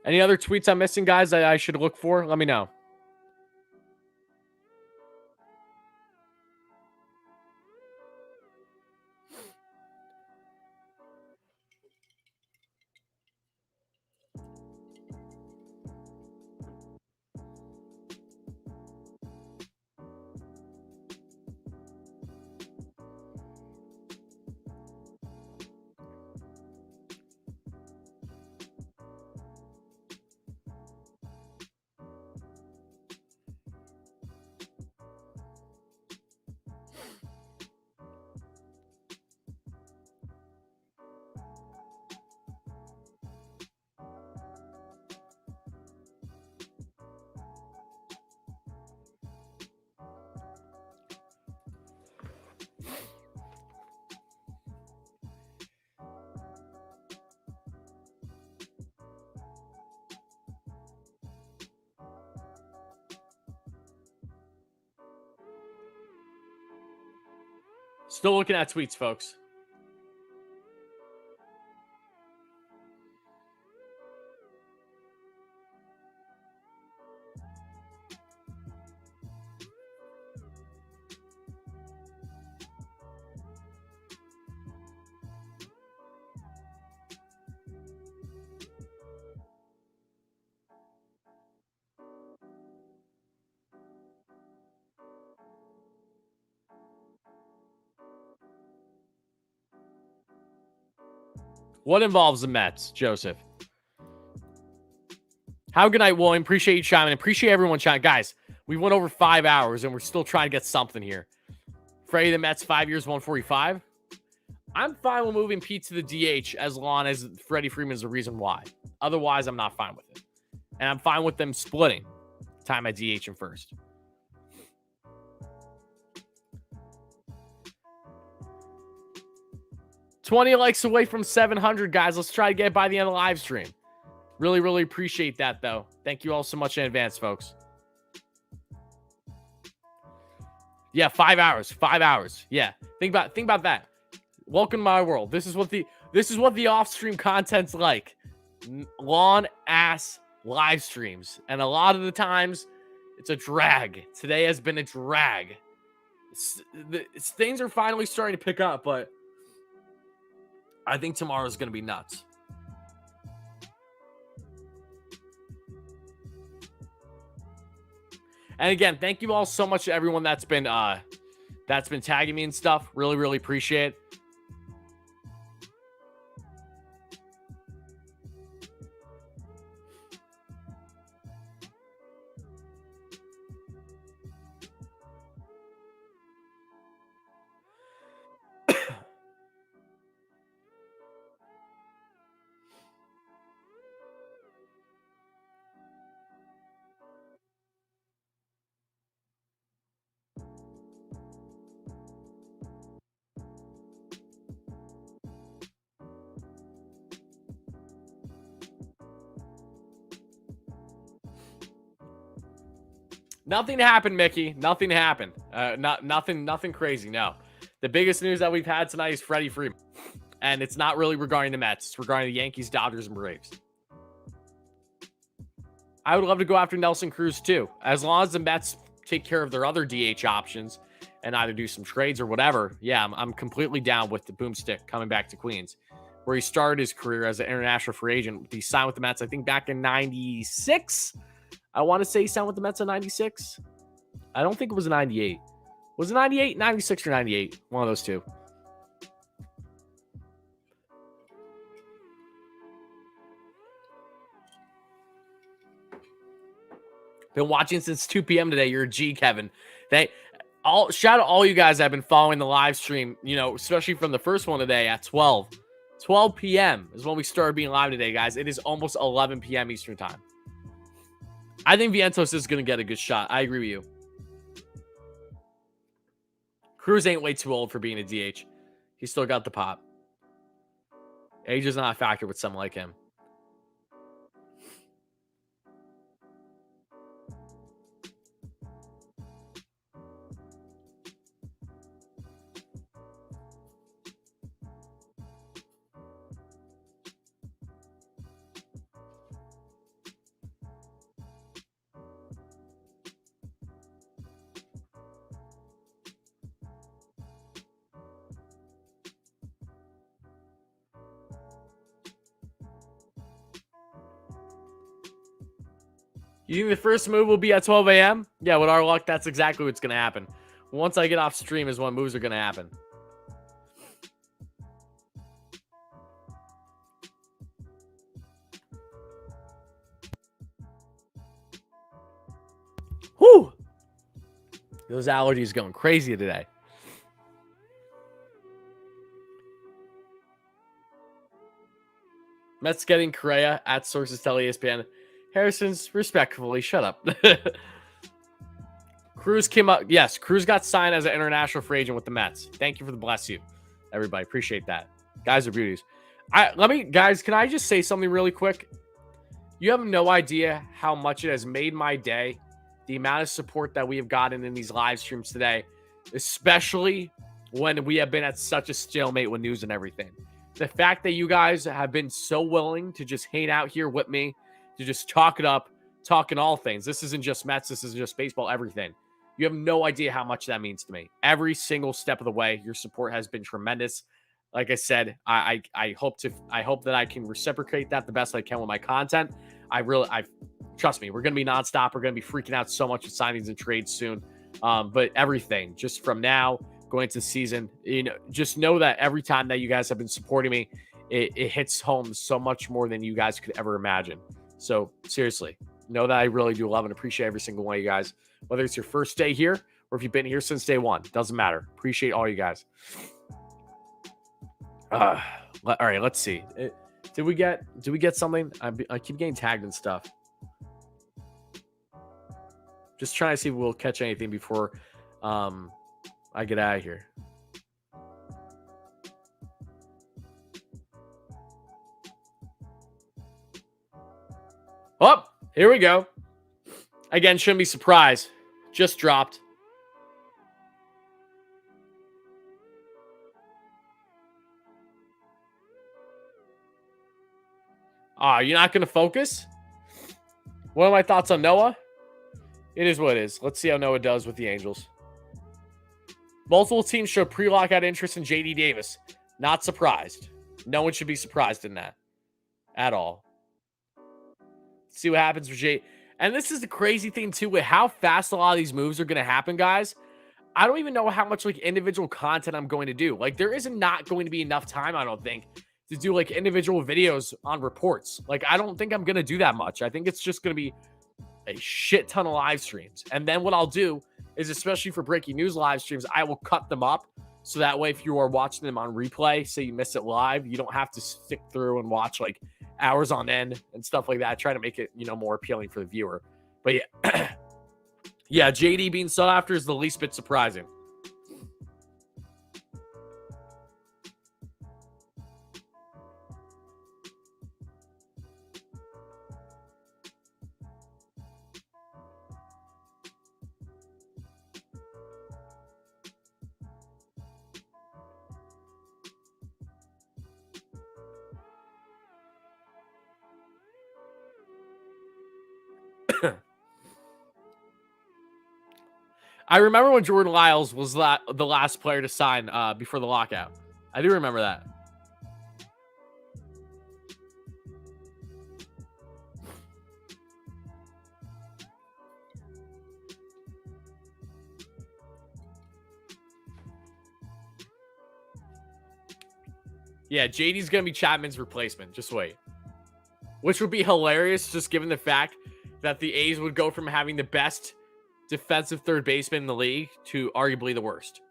Any other tweets I'm missing, guys, that I should look for? Let me know. Still looking at tweets, folks. What involves the Mets, Joseph? Have a good night, William. Appreciate you chiming in. Appreciate everyone chiming. Guys, we went over 5 hours, and we're still trying to get something here. Freddie, the Mets, 5 years, 145. I'm fine with moving Pete to the DH as long as Freddy Freeman is the reason why. Otherwise, I'm not fine with it. And I'm fine with them splitting time at DH and first. $20 likes away from 700, guys. Let's try to get by the end of the live stream. Really, really appreciate that, though. Thank you all so much in advance, folks. Yeah, 5 hours. 5 hours. Yeah. Think about that. Welcome to my world. This is what the off-stream content's like. Long ass live streams. And a lot of the times it's a drag. Today has been a drag. Things are finally starting to pick up, but I think tomorrow's going to be nuts. And again, thank you all so much to everyone that's been tagging me and stuff. Really, really appreciate it. Nothing happened, Mickey. Nothing happened. Nothing crazy. No. The biggest news that we've had tonight is Freddy Freeman. And it's not really regarding the Mets. It's regarding the Yankees, Dodgers, and Braves. I would love to go after Nelson Cruz, too. As long as the Mets take care of their other DH options and either do some trades or whatever, yeah, I'm completely down with the boomstick coming back to Queens, where he started his career as an international free agent. He signed with the Mets, I think, back in 96. I want to say he signed with the Mets in 96. I don't think it was 98. Was it 98, 96, or 98? One of those two. Been watching since 2 p.m. today. You're a G, Kevin. Shout out all you guys that have been following the live stream, especially from the first one today at 12 p.m. is when we started being live today, guys. It is almost 11 p.m. Eastern time. I think Vientos is going to get a good shot. I agree with you. Cruz ain't way too old for being a DH. He's still got the pop. Age is not a factor with someone like him. You think the first move will be at 12 a.m.? Yeah, with our luck, that's exactly what's going to happen. Once I get off stream is when moves are going to happen. Whew! Those allergies going crazy today. Mets getting Correa at sources tell ESPN. Harrison's respectfully shut up. Cruz came up. Yes, Cruz got signed as an international free agent with the Mets. Thank you for the bless you, everybody. Appreciate that. Guys are beauties. Guys, can I just say something really quick? You have no idea how much it has made my day. The amount of support that we have gotten in these live streams today, especially when we have been at such a stalemate with news and everything. The fact that you guys have been so willing to just hang out here with me, to just talk it up, talking all things. This isn't just Mets. This is just baseball, everything. You have no idea how much that means to me. Every single step of the way, your support has been tremendous. Like I said, I hope that I can reciprocate that the best I can with my content. I trust me, we're gonna be nonstop. We're gonna be freaking out so much with signings and trades soon. But everything just from now going into the season, just know that every time that you guys have been supporting me, it hits home so much more than you guys could ever imagine. So seriously, know that I really do love and appreciate every single one of you guys, whether it's your first day here or if you've been here since day one, doesn't matter. Appreciate all you guys. All right, let's see. Did we get something? I keep getting tagged and stuff. Just trying to see if we'll catch anything before I get out of here. Oh, here we go. Again, shouldn't be surprised. Just dropped. You're not going to focus? What are my thoughts on Noah? It is what it is. Let's see how Noah does with the Angels. Multiple teams show pre-lockout interest in J.D. Davis. Not surprised. No one should be surprised in that at all. Let's see what happens with J. And this is the crazy thing, too, with how fast a lot of these moves are going to happen, guys. I don't even know how much, like, individual content I'm going to do. Like, there is not going to be enough time, I don't think, to do, like, individual videos on reports. Like, I don't think I'm going to do that much. I think it's just going to be a shit ton of live streams. And then what I'll do is, especially for breaking news live streams, I will cut them up. So that way, if you are watching them on replay, say you miss it live, you don't have to stick through and watch like hours on end and stuff like that. Try to make it, more appealing for the viewer. But yeah, yeah, JD being sought after is the least bit surprising. I remember when Jordan Lyles was the last player to sign before the lockout. I do remember that. Yeah, JD's going to be Chapman's replacement. Just wait. Which would be hilarious, just given the fact that the A's would go from having the best defensive third baseman in the league to arguably the worst.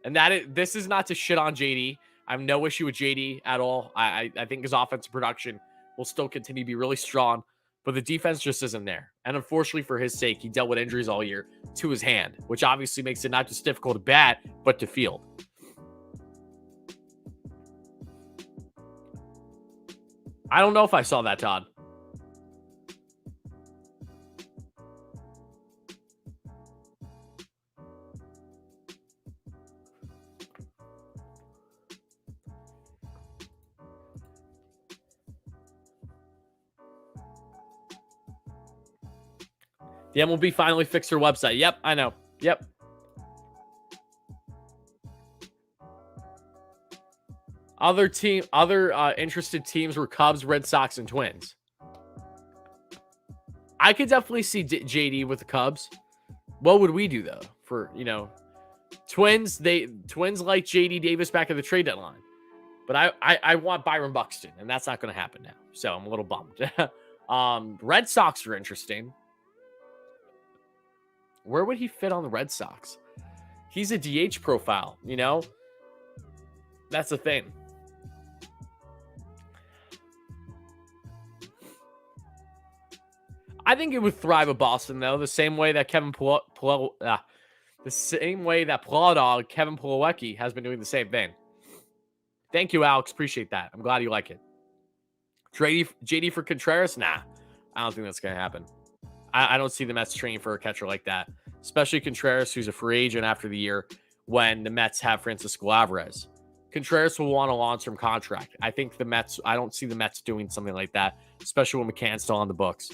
And this is not to shit on JD. I have no issue with JD at all. I think his offensive production will still continue to be really strong, but the defense just isn't there. And unfortunately for his sake, he dealt with injuries all year to his hand, which obviously makes it not just difficult to bat, but to field. I don't know if I saw that, Todd. The MLB finally fixed their website. Yep, I know. Yep. Other interested teams were Cubs, Red Sox, and Twins. I could definitely see JD with the Cubs. What would we do though? For Twins, Twins like JD Davis back at the trade deadline, but I want Byron Buxton, and that's not going to happen now. So I'm a little bummed. Red Sox are interesting. Where would he fit on the Red Sox? He's a DH profile, That's the thing. I think it would thrive at Boston, though, the same way that Kevin Plawdog, Kevin Plawecki has been doing the same thing. Thank you, Alex. Appreciate that. I'm glad you like it. JD for Contreras? Nah, I don't think that's going to happen. I don't see the Mets training for a catcher like that, especially Contreras, who's a free agent after the year. when the Mets have Francisco Alvarez. Contreras will want a long-term contract. I don't see the Mets doing something like that, especially when McCann's still on the books.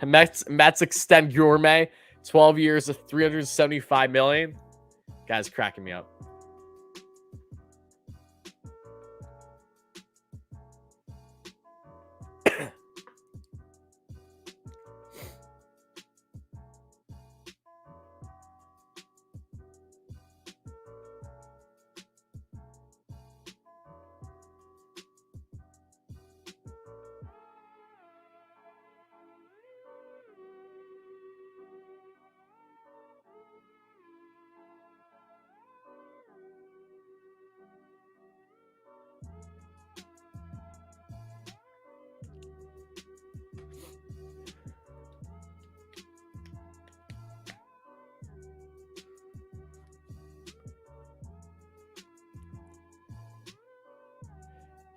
Mets extend Gourmet 12 years of $375 million. Guys cracking me up.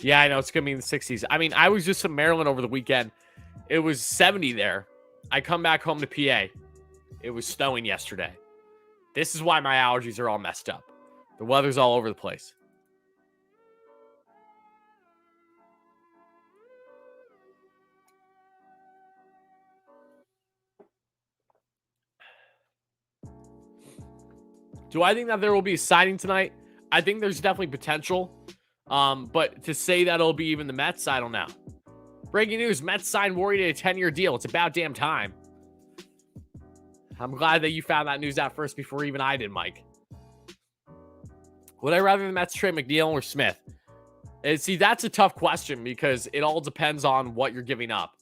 Yeah, I know it's going to be in the 60s. I mean, I was just in Maryland over the weekend. It was 70 there. I come back home to PA. It was snowing yesterday. This is why my allergies are all messed up. The weather's all over the place. Do I think that there will be a signing tonight? I think there's definitely potential. But to say that it'll be even the Mets, I don't know. Breaking news, Mets signed Wardy to a 10-year deal. It's about damn time. I'm glad that you found that news out first before even I did, Mike. Would I rather the Mets trade McNeil or Smith? And see, that's a tough question because it all depends on what you're giving up.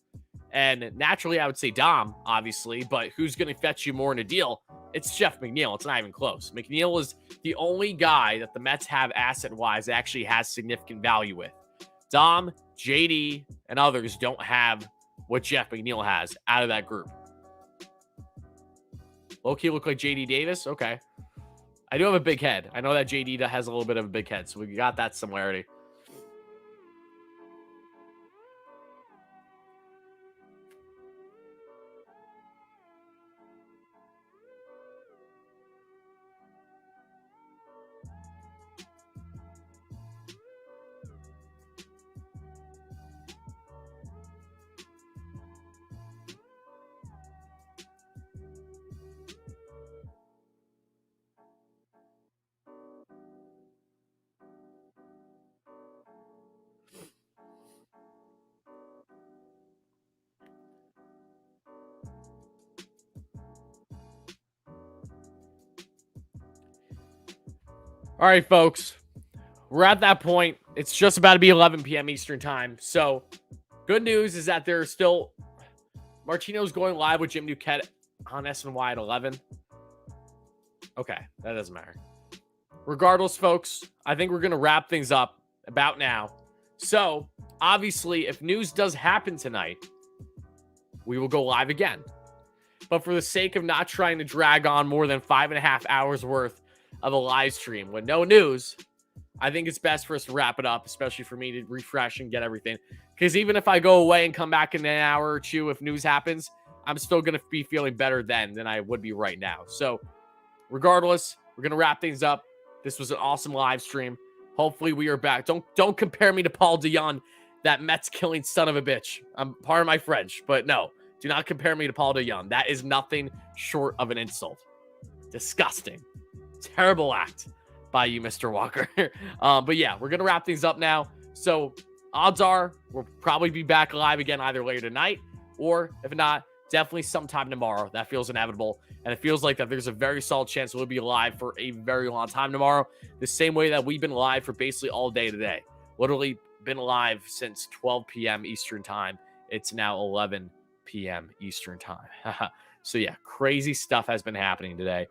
And naturally, I would say Dom, obviously, but who's going to fetch you more in a deal? It's Jeff McNeil. It's not even close. McNeil is the only guy that the Mets have asset-wise that actually has significant value with. Dom, JD, and others don't have what Jeff McNeil has out of that group. Low-key look like JD Davis? Okay. I do have a big head. I know that JD has a little bit of a big head, so we got that similarity. All right, folks. We're at that point. It's just about to be 11 p.m. Eastern time. So, good news is that there's still... Martino's going live with Jim Duquette on SNY at 11. Okay, that doesn't matter. Regardless, folks, I think we're going to wrap things up about now. So, obviously, if news does happen tonight, we will go live again. But for the sake of not trying to drag on more than 5.5 hours worth of a live stream with no news, I think it's best for us to wrap it up, especially for me to refresh and get everything. Because even if I go away and come back in an hour or two, if news happens, I'm still going to be feeling better then than I would be right now. So regardless, we're going to wrap things up. This was an awesome live stream. Hopefully we are back. Don't compare me to Paul DeYoung, that Mets killing son of a bitch. I'm part of my French, but no, do not compare me to Paul DeYoung. That is nothing short of an insult. Disgusting. Terrible act by you, Mr. Walker. But yeah, we're going to wrap things up now. So odds are we'll probably be back live again either later tonight or if not, definitely sometime tomorrow. That feels inevitable. And it feels like that there's a very solid chance we'll be live for a very long time tomorrow. The same way that we've been live for basically all day today. Literally been live since 12 p.m. Eastern time. It's now 11 p.m. Eastern time. So yeah, crazy stuff has been happening today.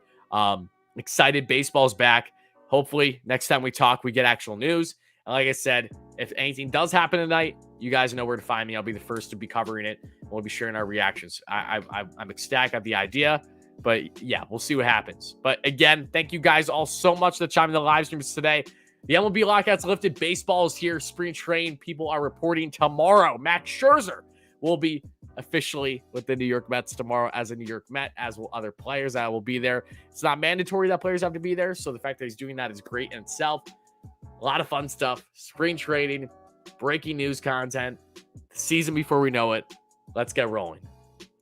Excited. Baseball's back. Hopefully next time we talk, we get actual news. And like I said, if anything does happen tonight, you guys know where to find me. I'll be the first to be covering it. And we'll be sharing our reactions. I'm ecstatic at the idea, but yeah, we'll see what happens. But again, thank you guys all so much that chimed in the live streams today. The MLB lockout's lifted. Baseball is here. Spring train people are reporting tomorrow. Max Scherzer will be officially with the New York Mets tomorrow as a New York Met, as will other players that will be there. It's not mandatory that players have to be there, so the fact that he's doing that is great in itself. A lot of fun stuff, spring trading, breaking news content, the season before we know it. Let's get rolling.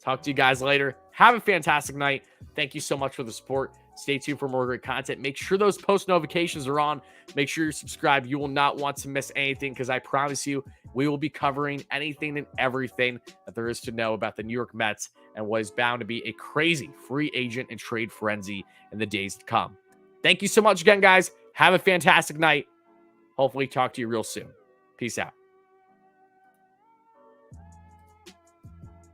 Talk to you guys later. Have a fantastic night. Thank you so much for the support. Stay tuned for more great content. Make sure those post notifications are on. Make sure you're subscribed. You will not want to miss anything, because I promise you, we will be covering anything and everything that there is to know about the New York Mets and what is bound to be a crazy free agent and trade frenzy in the days to come. Thank you so much again, guys. Have a fantastic night. Hopefully talk to you real soon. Peace out.